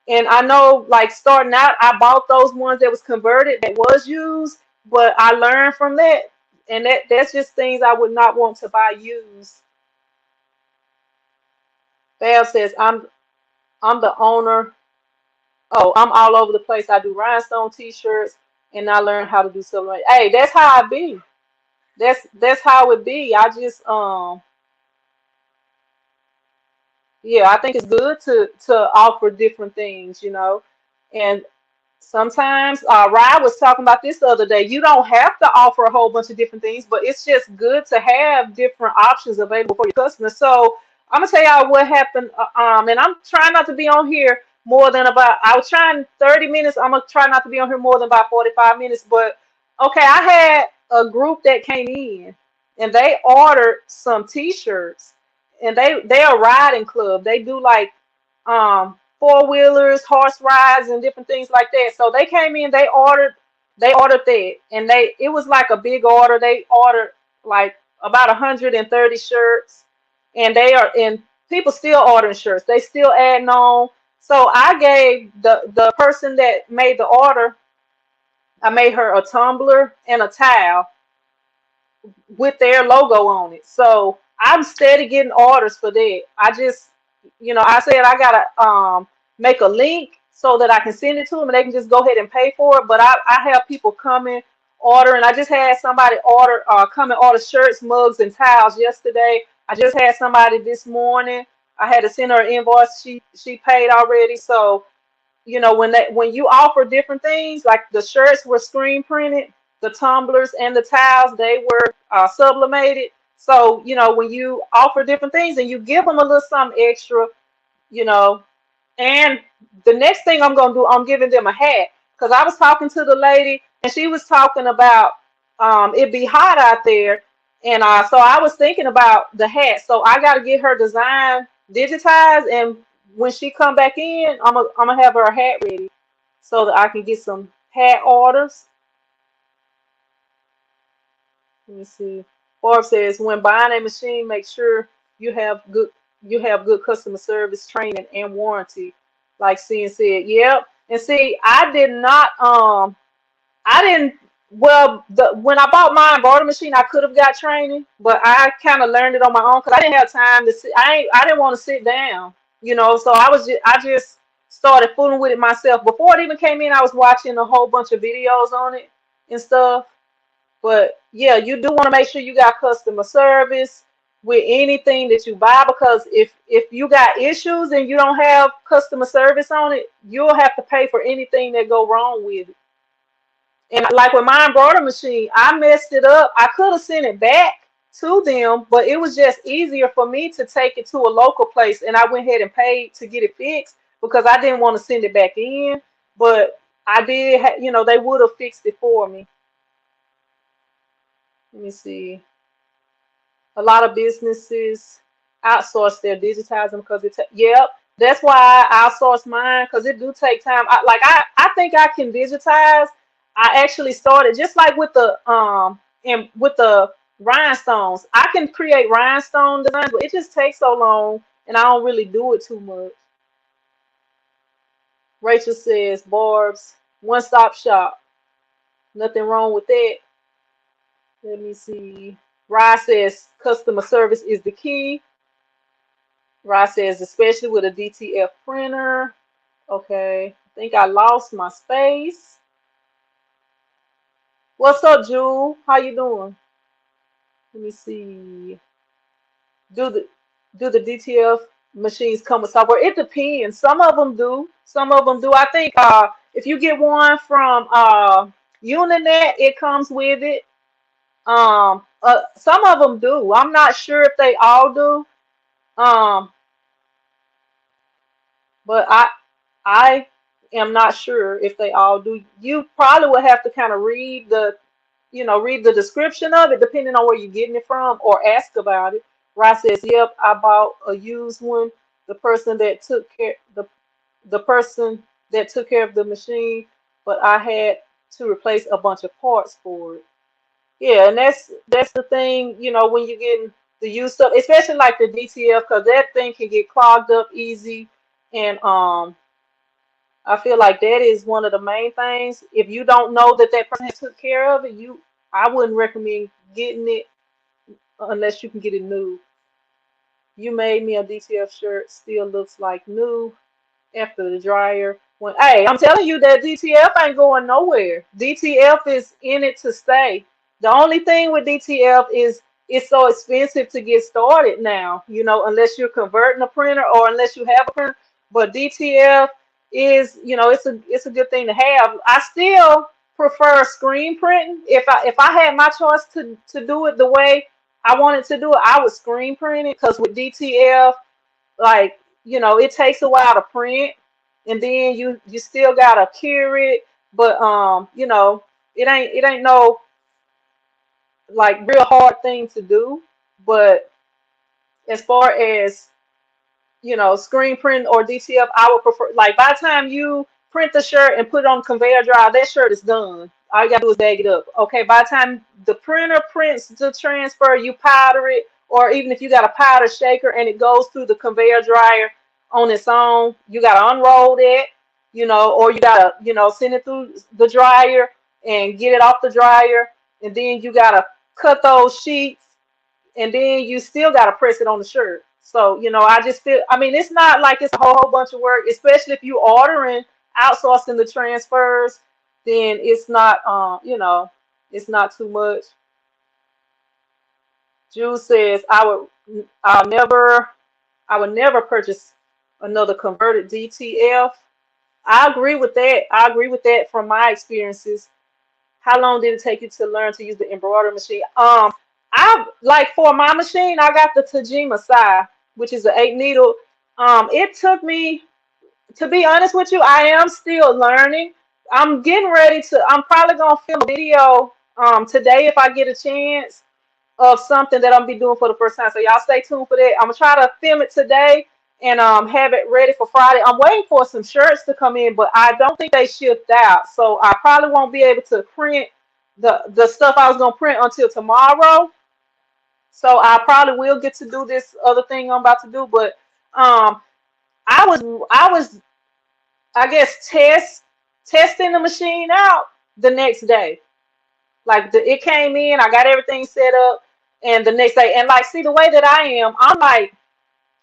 And I know, like starting out, I bought those ones that was converted that was used, but I learned from that, and that's just things I would not want to buy used. Val says, I'm the owner. Oh, I'm all over the place. I do rhinestone t-shirts, and I learned how to do something. Hey, that's how I be. That's how it be. I just yeah, I think it's good to offer different things. And sometimes, Ryan was talking about this the other day. You don't have to offer a whole bunch of different things, but it's just good to have different options available for your customers. So I'm gonna tell y'all what happened. And I'm trying not to be on here more than about. I was trying 30 minutes. I'm gonna try not to be on here more than about 45 minutes. But okay, I had a group that came in, and they ordered some T-shirts, and they're a riding club. They do like 4 wheelers, horse rides, and different things like that. So they came in, they ordered that, and it was like a big order. They ordered like about 130 shirts, and people still ordering shirts. They still adding on. So I gave the person that made the order, I made her a tumbler and a towel with their logo on it. So I'm steady getting orders for that. I said I gotta make a link so that I can send it to them and they can just go ahead and pay for it. But I have people coming order, and I just had somebody come and order shirts, mugs, and towels yesterday. I just had somebody this morning. I had to send her an invoice. She paid already. So when you offer different things, like the shirts were screen printed, the tumblers and the towels, they were sublimated. So when you offer different things and you give them a little something extra, you know And the next thing I'm gonna do, I'm giving them a hat because I was talking to the lady and she was talking about it be hot out there, and so I was thinking about the hat. So I got to get her design digitized, and when she come back in, I'm gonna have her hat ready so that I can get some hat orders. Let me see. Forbes says when buying a machine, make sure you have good you have good customer service training and warranty. Like Cian said, yep. And see, I didn't well the when I bought my embroidery machine, I could have got training, but I kind of learned it on my own because I didn't have time to sit. I didn't want to sit down, so I just started fooling with it myself. Before it even came in, I was watching a whole bunch of videos on it and stuff. But yeah, you do want to make sure you got customer service with anything that you buy, because if you got issues and you don't have customer service on it, you'll have to pay for anything that go wrong with it. And like with my embroidery machine, I messed it up. I could have sent it back to them, but it was just easier for me to take it to a local place, and I went ahead and paid to get it fixed because I didn't want to send it back in. But I did, they would have fixed it for me. Let me see. A lot of businesses outsource their digitizing because yep, that's why I outsource mine because it do take time. I think I can digitize. I actually started just like with the and with the rhinestones. I can create rhinestone designs, but it just takes so long and I don't really do it too much. Rachel says Barb's one-stop shop. Nothing wrong with that. Let me see. Rye says customer service is the key. Rod says, especially with a DTF printer. Okay, I think I lost my space. What's up, Jewel? How you doing? Let me see. Do the do the DTF machines come with software? It depends. Some of them do. Some of them do. I think if you get one from Uninet, it comes with it. Some of them do. I'm not sure if they all do. Um, but I am not sure if they all do. You probably would have to kind of read the description of it, depending on where you're getting it from, or ask about it. Ross says, "Yep, I bought a used one. The person that took care the person that took care of the machine, but I had to replace a bunch of parts for it." Yeah, and that's the thing, when you're getting the used stuff, especially like the DTF, because that thing can get clogged up easy, and I feel like that is one of the main things. If you don't know that that person took care of it, I wouldn't recommend getting it unless you can get it new. You made me a DTF shirt, still looks like new after the dryer. Hey, I'm telling you that DTF ain't going nowhere. DTF is in it to stay. The only thing with DTF is it's so expensive to get started now, unless you're converting a printer or unless you have a printer. But DTF is, it's a good thing to have. I still prefer screen printing. If I had my choice to do it the way I wanted to do it, I would screen print it because with DTF, like, it takes a while to print, and then you still gotta cure it. But it ain't no like real hard thing to do. But as far as screen print or DTF, I would prefer, like, by the time you print the shirt and put it on conveyor drive, that shirt is done. All you gotta do is bag it up. Okay, by the time the printer prints the transfer, you powder it, or even if you got a powder shaker and it goes through the conveyor dryer on its own, you gotta unroll that, or you gotta, send it through the dryer and get it off the dryer, and then you gotta cut those sheets, and then you still got to press it on the shirt. So, I just feel, I mean, it's not like it's a whole bunch of work, especially if you ordering, outsourcing the transfers, then it's not, it's not too much. Jules says, I would never purchase another converted DTF. I agree with that. I agree with that from my experiences. How long did it take you to learn to use the embroidery machine? I like for my machine, I got the Tajima Sai, which is an 8 needle. It took me To be honest with you, I am still learning. I'm getting ready to. I'm probably gonna film a video today if I get a chance of something that I'm be doing for the first time. So y'all stay tuned for that. I'm gonna try to film it today and have it ready for Friday. I'm waiting for some shirts to come in, but I don't think they shipped out. So I probably won't be able to print the stuff I was gonna print until tomorrow. So I probably will get to do this other thing I'm about to do. But um I was I guess testing the machine out the next day. Like it came in, I got everything set up, and the next day, and like, see the way that I am, I'm like,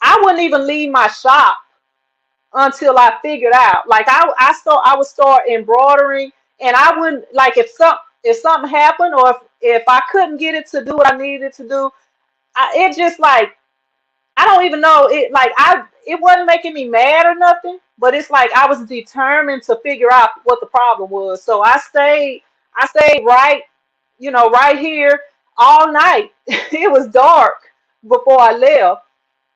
I wouldn't even leave my shop until I figured out. Like I would start embroidering, and I wouldn't like if something happened or if I couldn't get it to do what I needed it to do, it just like I don't even know it like I it wasn't making me mad or nothing, but it's like I was determined to figure out what the problem was. So I stayed right, right here all night. It was dark before I left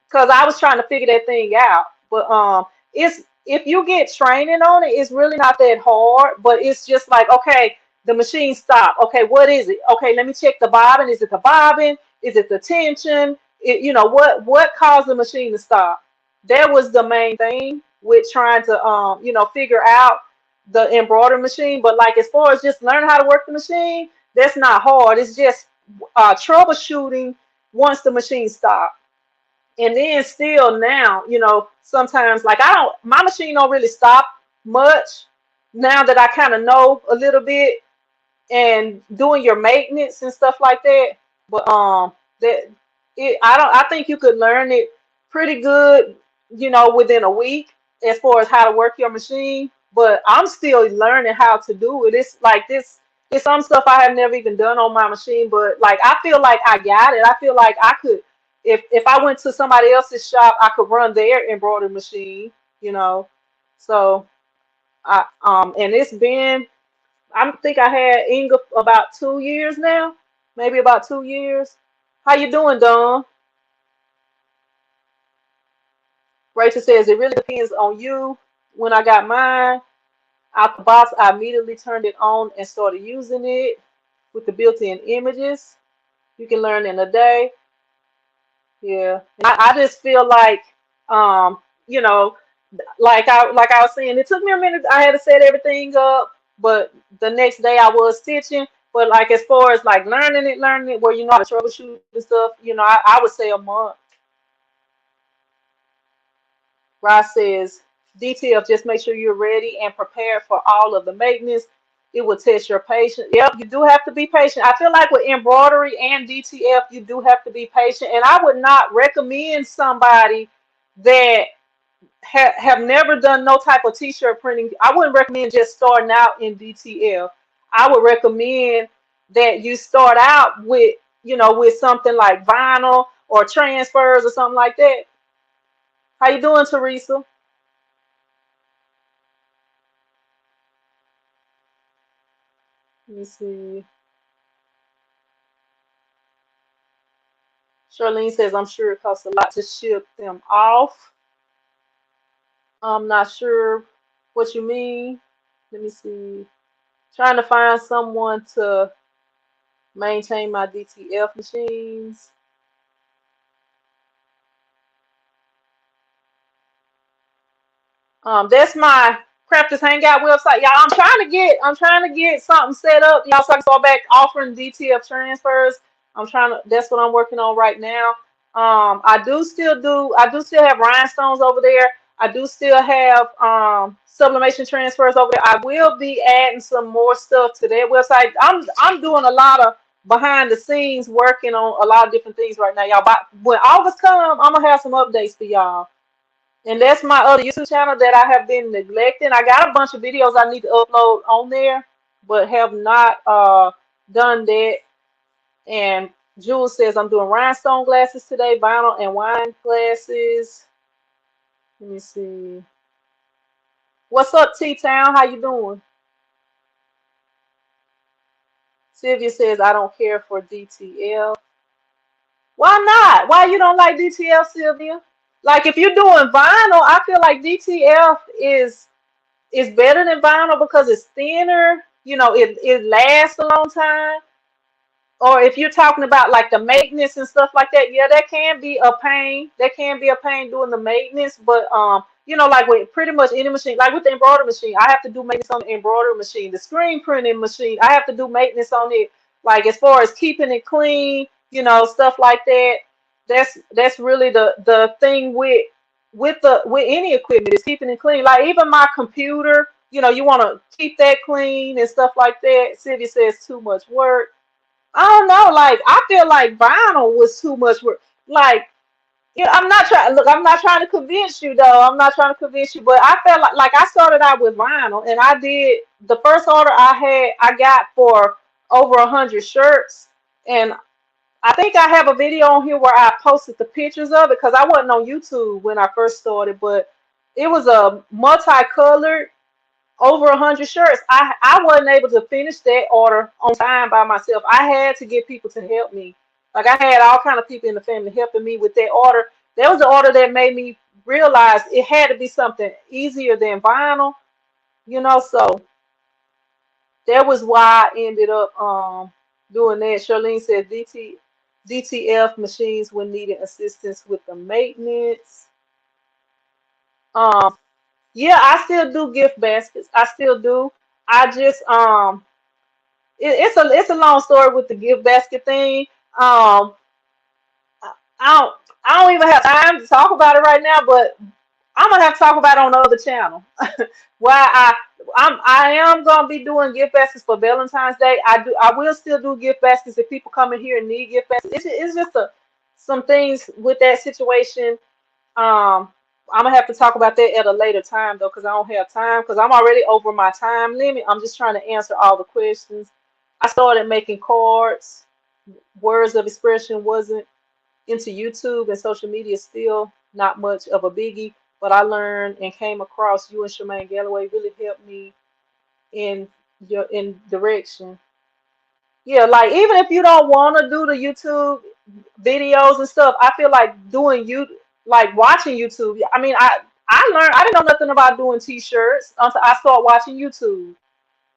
because I was trying to figure that thing out. But it's if you get training on it, it's really not that hard. But it's just like, okay, the machine stopped. Okay, what is it? Okay, let me check the bobbin. Is it the bobbin? Is it the tension? What caused the machine to stop? That was the main thing with trying to figure out the embroidery machine. But like as far as just learning how to work the machine, that's not hard. It's just troubleshooting once the machine stops. And then still now, sometimes like my machine don't really stop much now that I kind of know a little bit and doing your maintenance and stuff like that. But that I think you could learn it pretty good, within a week as far as how to work your machine. But I'm still learning how to do it. It's like this. It's some stuff I have never even done on my machine, but like I feel like I got it. I feel like I could, if I went to somebody else's shop, I could run their embroidery machine. You know, so and it's been I think I had Inga about 2 years now, maybe about 2 years. How you doing, Don? Rachel says it really depends on you. When I got mine out the box, I immediately turned it on and started using it with the built-in images. You can learn in a day. Yeah, I just feel like, um, you know, like I was saying, it took me a minute. I had to set everything up, but the next day I was stitching. But like as far as like learning it, where you know how to troubleshoot and stuff, I would say a month. Ross says, DTF, just make sure you're ready and prepared for all of the maintenance. It will test your patience. Yep, you do have to be patient. I feel like with embroidery and DTF, you do have to be patient. And I would not recommend somebody that have never done no type of t-shirt printing. I wouldn't recommend just starting out in DTF. I would recommend that you start out with something like vinyl or transfers or something like that. How you doing, Teresa? Let me see. Charlene says, I'm sure it costs a lot to ship them off. I'm not sure what you mean. Let me see. Trying to find someone to maintain my DTF machines. That's my Crafters Hangout website, y'all. I'm trying to get something set up, y'all, so I can start back offering DTF transfers. That's what I'm working on right now. I do still have rhinestones over there. I do still have sublimation transfers over there. I will be adding some more stuff to that website. I'm doing a lot of behind the scenes working on a lot of different things right now, y'all. But when August comes, I'm gonna have some updates for y'all. And that's my other YouTube channel that I have been neglecting. I got a bunch of videos I need to upload on there, but have not done that. And Jules says I'm doing rhinestone glasses today, vinyl and wine glasses. Let me see. What's up, T-Town? How you doing? Sylvia says I don't care for DTL. Why not? Why you don't like DTL, Sylvia? Like if you're doing vinyl, I feel like DTF is better than vinyl because it's thinner. You know, it lasts a long time. Or if you're talking about like the maintenance and stuff like that, yeah, that can be a pain. That can be a pain doing the maintenance, but you know, like with pretty much any machine, like with the embroidery machine, I have to do maintenance on the embroidery machine. The screen printing machine, I have to do maintenance on it. Like as far as keeping it clean, you know, stuff like that. That's really the thing with any equipment is keeping it clean. Like even my computer, you know, you want to keep that clean and stuff like that. City says too much work. I don't know. Like I feel like vinyl was too much work. Like I'm not trying. Look, I'm not trying to convince you though. I'm not trying to convince you, but I felt like I started out with vinyl, and I did the first order I got for over 100 shirts, and I think I have a video on here where I posted the pictures of it because I wasn't on YouTube when I first started, but it was a multicolored over 100 shirts. I wasn't able to finish that order on time by myself. I had to get people to help me. Like I had all kind of people in the family helping me with that order. That was the order that made me realize it had to be something easier than vinyl, you know. So that was why I ended up doing that. Charlene says DTF machines when needing assistance with the maintenance. Um, yeah, I still do gift baskets. I still do. I just it's a long story with the gift basket thing. Um, I don't I don't even have time to talk about it right now, but I'm gonna have to talk about it on the other channel. Why I am gonna be doing gift baskets for Valentine's Day. I will still do gift baskets if people come in here and need gift baskets. It's just some things with that situation. I'm gonna have to talk about that at a later time though, because I don't have time because I'm already over my time limit. I'm just trying to answer all the questions. I started making cards. Words of expression wasn't into YouTube and social media still not much of a biggie, but I learned and came across you and Shemaine Galloway really helped me in your in direction. Yeah, like even if you don't want to do the YouTube videos and stuff, I feel like doing you like watching YouTube. I mean, I learned I didn't know nothing about doing t-shirts until I started watching YouTube.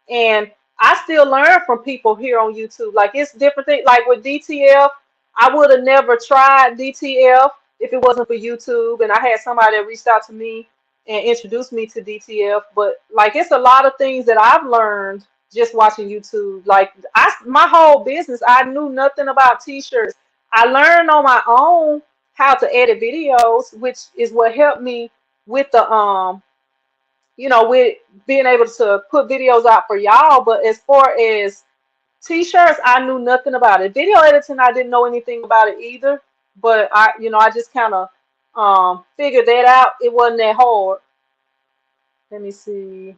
And I still learn from people here on YouTube. Like it's different things. Like with DTF, I would have never tried DTF if it wasn't for YouTube. And I had somebody that reached out to me and introduced me to DTF. But like it's a lot of things that I've learned just watching YouTube. Like my whole business, I knew nothing about t-shirts. I learned on my own how to edit videos, which is what helped me with the you know, with being able to put videos out for y'all. But as far as t-shirts, I knew nothing about it. Video editing, I didn't know anything about it either. But you know, I just kind of figured that out. It wasn't that hard. Let me see.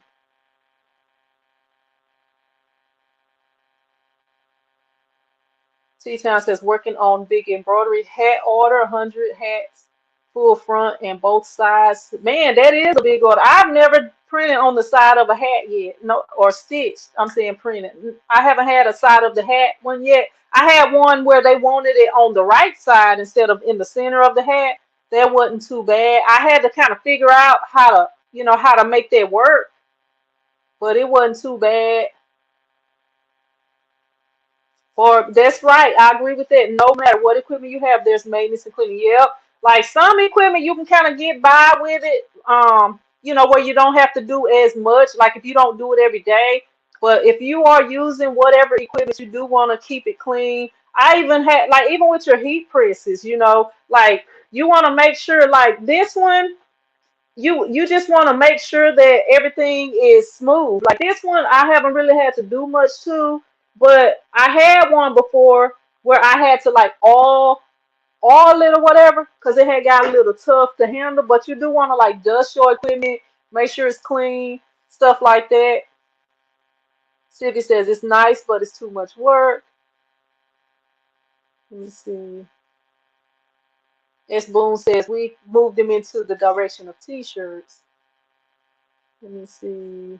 T-Town says working on big embroidery hat order, 100 hats, full front and both sides. Man, that is a big order. I've never printed on the side of a hat yet, no, or stitched. I'm saying printed. I haven't had a side of the hat one yet. I had one where they wanted it on the right side instead of in the center of the hat. That wasn't too bad. I had to kind of figure out how to, you know, how to make that work, but it wasn't too bad. Or that's right. I agree with that. No matter what equipment you have, there's maintenance and cleaning. Yep. Like some equipment you can kind of get by with it. You know, where you don't have to do as much, like if you don't do it every day. But if you are using whatever equipment you do want to keep it clean. I even had like even with your heat presses, you know, like you want to make sure like this one you just want to make sure that everything is smooth. Like this one, I haven't really had to do much to, but I had one before where I had to like all it or whatever because it had got a little tough to handle. But you do want to like dust your equipment, make sure it's clean, stuff like that. City says it's nice, but it's too much work. Let me see. S. Boone says we moved them into the direction of t-shirts. Let me see.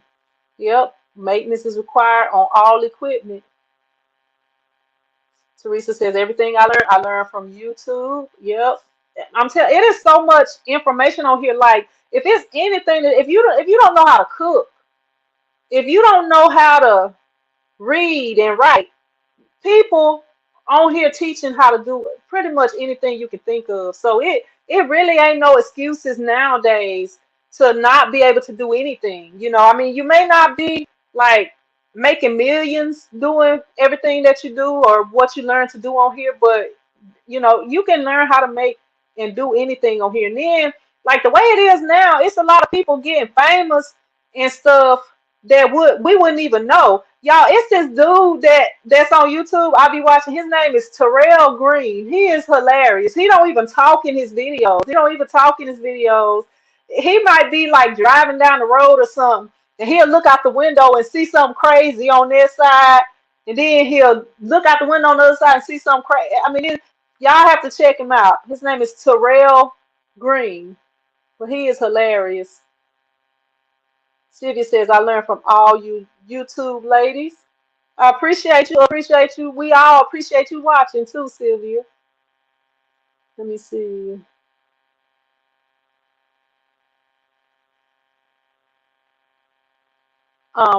Yep, maintenance is required on all equipment. Teresa says everything I learned from YouTube. Yep. I'm telling, it is so much information on here. Like, if it's anything that if you don't know how to cook, if you don't know how to read and write, people on here teaching how to do pretty much anything you can think of. So it really ain't no excuses nowadays to not be able to do anything. You know, I mean, you may not be like making millions doing everything that you do or what you learn to do on here, but you know, you can learn how to make and do anything on here. And then, like the way it is now, it's a lot of people getting famous and stuff that we wouldn't even know. Y'all, it's this dude that's on YouTube. I be watching. His name is Terrell Green. He is hilarious. He don't even talk in his videos. He don't even talk in his videos. He might be like driving down the road or something, and he'll look out the window and see something crazy on this side, and then he'll look out the window on the other side and see something crazy. I mean, y'all have to check him out. His name is Terrell Green, but he is hilarious. Sylvia says, I learned from all you YouTube ladies. I appreciate you. Appreciate you. We all appreciate you watching too, Sylvia. Let me see.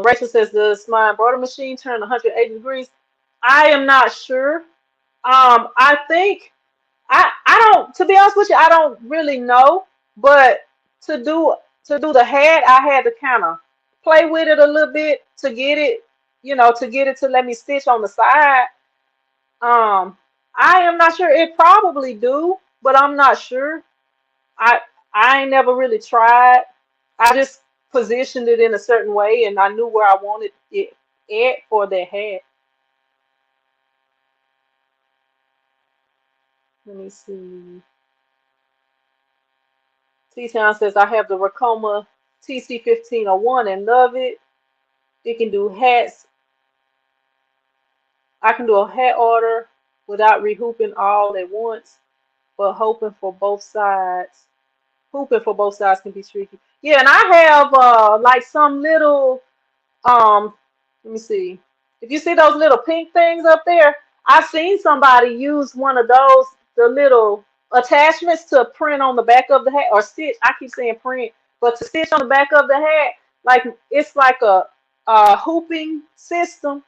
Rachel says, does my embroidery machine turn 180 degrees? I am not sure. I think I don't, to be honest with you, I don't really know. But to do to do the hat, I had to kind of play with it a little bit to get it, to get it to let me stitch on the side. Um, I am not sure. It probably do, but I'm not sure. I I ain't never really tried. I just positioned it in a certain way, and I knew where I wanted it at for that hat. Let me see. T-Town says I have the Racoma TC1501 and love it. It can do hats. I can do a hat order without rehooping all at once, but hoping for both sides. Hooping for both sides can be tricky. Yeah, and I have like some little let me see. If you see those little pink things up there, I've seen somebody use one of those, the little attachments to print on the back of the hat or stitch. I keep saying print, but to stitch on the back of the hat, like it's like a hooping system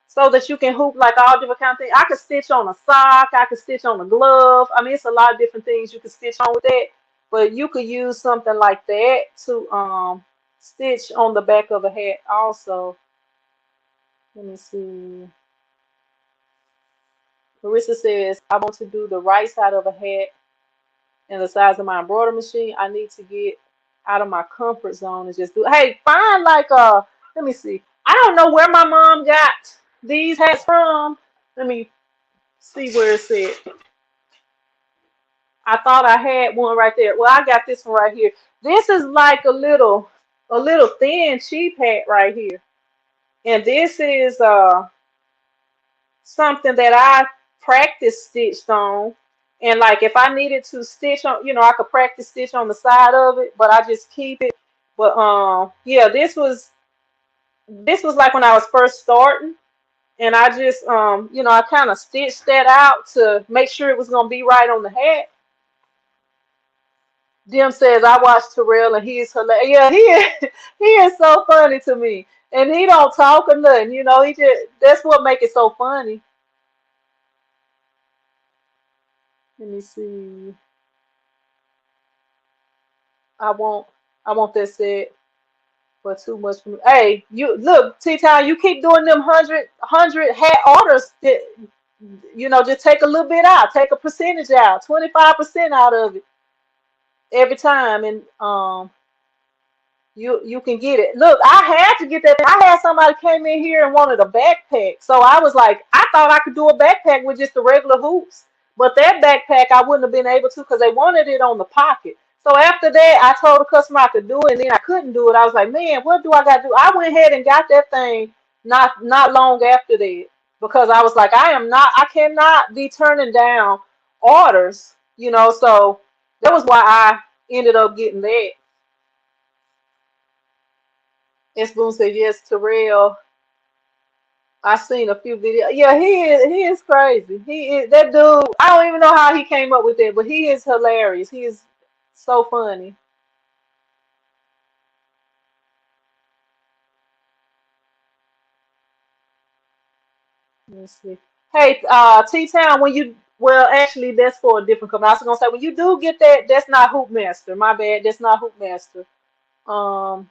so that you can hoop like all different kind of things. I could stitch on a sock, I could stitch on a glove. I mean, it's a lot of different things you could stitch on with that. But you could use something like that to stitch on the back of a hat also. Let me see. Marissa says, I want to do the right side of a hat and the size of my embroidery machine. I need to get out of my comfort zone and just do. Hey, find like let me see. I don't know where my mom got these hats from. Let me see where it's at. I thought I had one right there. Well, I got this one right here. This is like a little thin cheap hat right here. And this is something that I practice stitched on. And like if I needed to stitch on, I could practice stitch on the side of it, but I just keep it. But yeah, this was like when I was first starting, and I just I kind of stitched that out to make sure it was gonna be right on the hat. Dim says I watched Terrell and he's hilarious. Yeah, he is, he is so funny to me. And he don't talk or nothing, he just that's what make it so funny. Let me see. I won't I want that said for too much for me. Hey, you look, T Town, you keep doing them hundred hat orders that, just take a little bit out, take a percentage out, 25% out of it every time, and you can get it. Look, I had to get that. I had somebody came in here and wanted a backpack. So I was like, I thought I could do a backpack with just the regular hoops. But that backpack I wouldn't have been able to because they wanted it on the pocket. So after that, I told the customer I could do it, and then I couldn't do it. I was like, man, what do I got to do? I went ahead and got that thing not long after that because I was like, I cannot be turning down orders, So that was why I ended up getting that. S. Boone said, yes, Terrell. I seen a few videos. Yeah, he is crazy. He is that dude. I don't even know how he came up with that, but he is hilarious. He is so funny. Let's see. Hey, T Town, when you well, actually, that's for a different company. I was gonna say when you do get that, that's not Hoop Master. My bad. That's not Hoop Master. Um,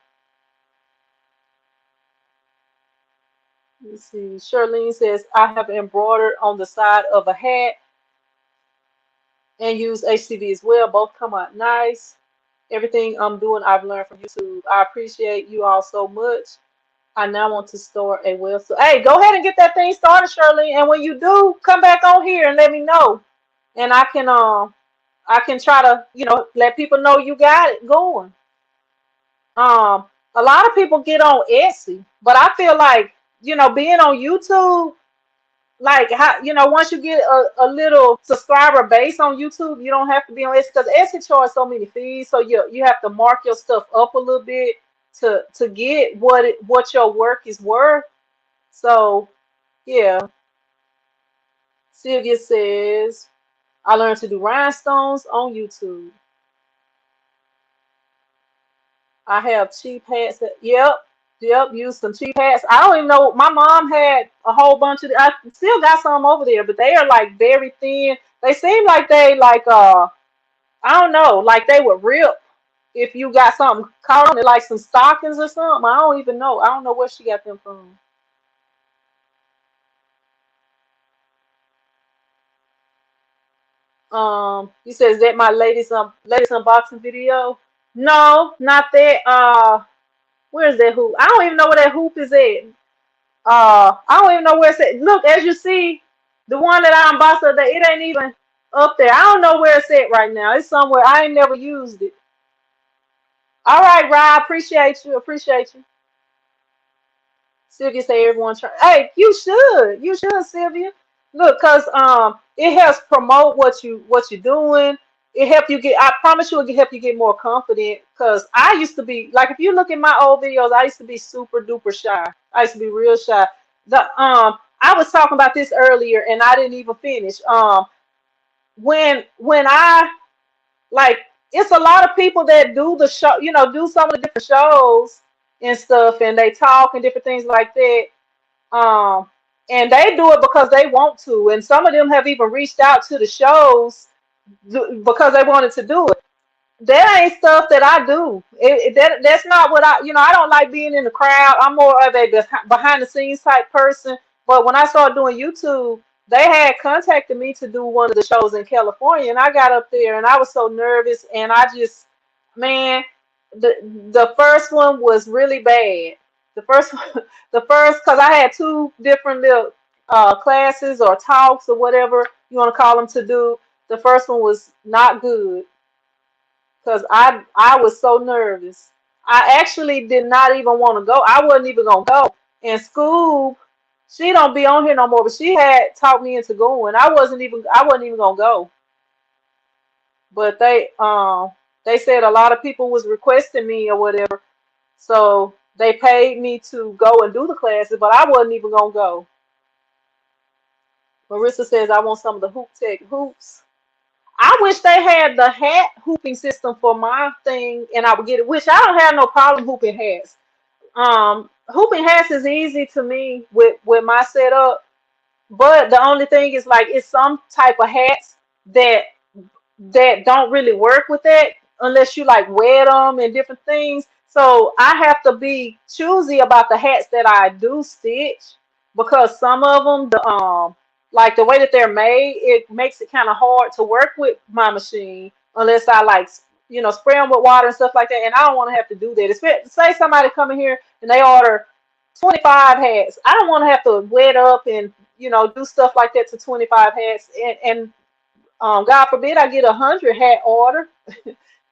let's see. Charlene says I have embroidered on the side of a hat and use HCV as well. Both come out nice. Everything I'm doing, I've learned from YouTube. I appreciate you all so much. I now want to start a website. Hey, go ahead and get that thing started, Shirley. And when you do, come back on here and let me know. And I can try to, let people know you got it going. Um, a lot of people get on Etsy, but I feel like, being on YouTube, like how once you get a little subscriber base on YouTube, you don't have to be on Etsy because Etsy charges so many fees. So you have to mark your stuff up a little bit to get what your work is worth. So yeah, Sylvia says I learned to do rhinestones on YouTube. I have cheap hats. Yep. Use some cheap hats. I don't even know. My mom had a whole bunch of. I still got some over there, but they are like very thin. They seem like they like I don't know, like they would rip if you got something caught on it, like some stockings or something. I don't even know. I don't know where she got them from. He says that my latest unboxing video. No, not that. Where's that hoop? I don't even know where that hoop is at. I don't even know where it's at. Look, as you see, the one that I unboxed today, it ain't even up there. I don't know where it's at right now. It's somewhere. I ain't never used it. All right, Rob. Appreciate you. Appreciate you. Sylvia say everyone try. Hey, you should. You should, Sylvia. Look, cause it helps promote what you're doing. It help you get. I promise you, it can help you get more confident. Cause I used to be like, if you look at my old videos, I used to be super duper shy. I used to be real shy. The I was talking about this earlier, and I didn't even finish. When I like, it's a lot of people that do the show, do some of the different shows and stuff, and they talk and different things like that. Um, and they do it because they want to, and some of them have even reached out to the shows because they wanted to do it. That ain't stuff that I do. That's not what I don't like being in the crowd. I'm more of a behind the scenes type person. But when I started doing YouTube, they had contacted me to do one of the shows in California, and I got up there and I was so nervous, and I just, man, the first one was really bad. The first one, the first, because I had two different little classes or talks or whatever you want to call them to do. The first one was not good because I was so nervous. I actually did not even want to go. I wasn't even gonna go. And school, she don't be on here no more, but she had talked me into going. I wasn't even gonna go. But they said a lot of people was requesting me or whatever. So they paid me to go and do the classes, but I wasn't even gonna go. Marissa says I want some of the Hoop Tech hoops. I wish they had the hat hooping system for my thing, and I would get it. Which I don't have no problem hooping hats. Hooping hats is easy to me with my setup, but the only thing is like it's some type of hats that don't really work with that unless you like wet them and different things. So I have to be choosy about the hats that I do stitch because some of them, like the way that they're made, it makes it kind of hard to work with my machine unless I like, spray them with water and stuff like that. And I don't want to have to do that. Say somebody come in here and they order 25 hats. I don't want to have to wet up and do stuff like that to 25 hats and God forbid I get 100 hat order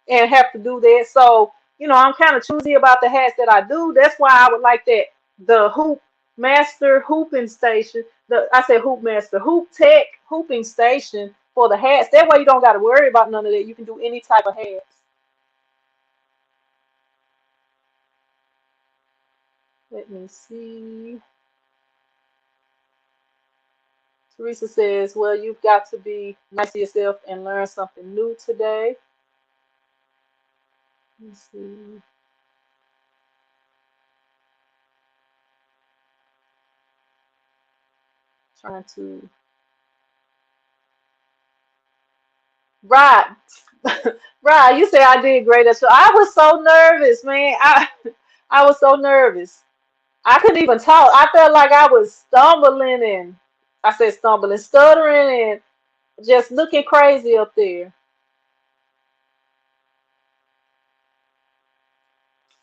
and have to do that. So, I'm kind of choosy about the hats that I do. That's why I would like that the Hoop Master hooping station. I said Hoop Master, Hoop Tech hooping station for the hats. That way you don't got to worry about none of that. You can do any type of hats. Let me see. Teresa says, well, you've got to be nice to yourself and learn something new today. Let's see. Trying to. Right. Right. You say I did great at, so I was so nervous, man. I was so nervous. I couldn't even talk. I felt like I was stumbling and I said stumbling, stuttering and just looking crazy up there.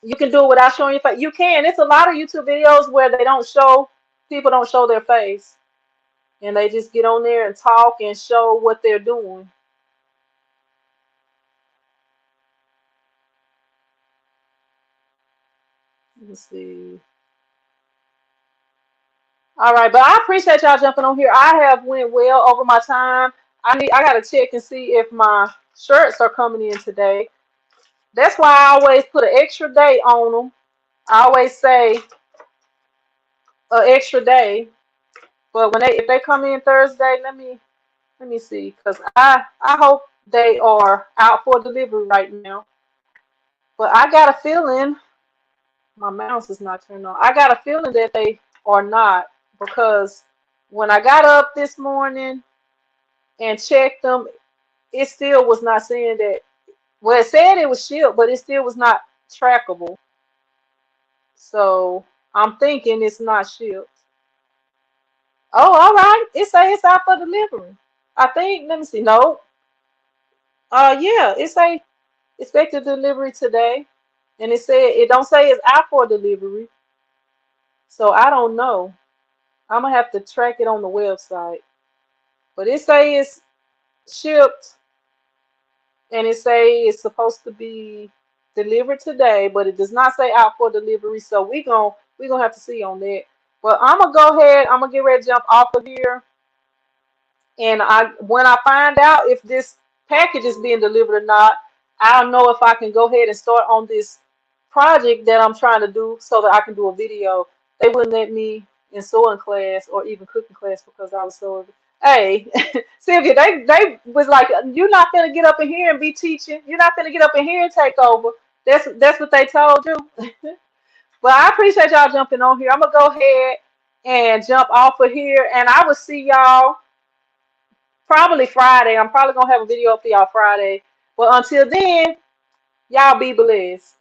You can do it without showing your face. You can. It's a lot of YouTube videos where they don't show, people don't show their face. And they just get on there and talk and show what they're doing. Let's see. All right, but I appreciate y'all jumping on here. I have went well over my time. I gotta check and see if my shirts are coming in today. That's why I always put an extra day on them. I always say an extra day. But when they if they come in Thursday, let me see, because I hope they are out for delivery right now. But I got a feeling my mouse is not turned on. I got a feeling that they are not because when I got up this morning and checked them, it still was not saying that. Well, it said it was shipped, but it still was not trackable. So I'm thinking it's not shipped. Oh, all right. It says it's out for delivery. I think. Let me see. No. Yeah. It say expected delivery today, and it don't say it's out for delivery. So I don't know. I'm gonna have to track it on the website. But it say it's shipped, and it say it's supposed to be delivered today, but it does not say out for delivery. So we gonna have to see on that. But I'm gonna go ahead. I'm gonna get ready to jump off of here. And when I find out if this package is being delivered or not, I'll know if I can go ahead and start on this project that I'm trying to do so that I can do a video. They wouldn't let me in sewing class or even cooking class because I was so. Hey, Sylvia, they was like, you're not gonna get up in here and be teaching. You're not gonna get up in here and take over. That's what they told you. But I appreciate y'all jumping on here. I'm gonna go ahead and jump off of here, and I will see y'all probably Friday. I'm probably gonna have a video up for y'all Friday. But until then, y'all be blessed.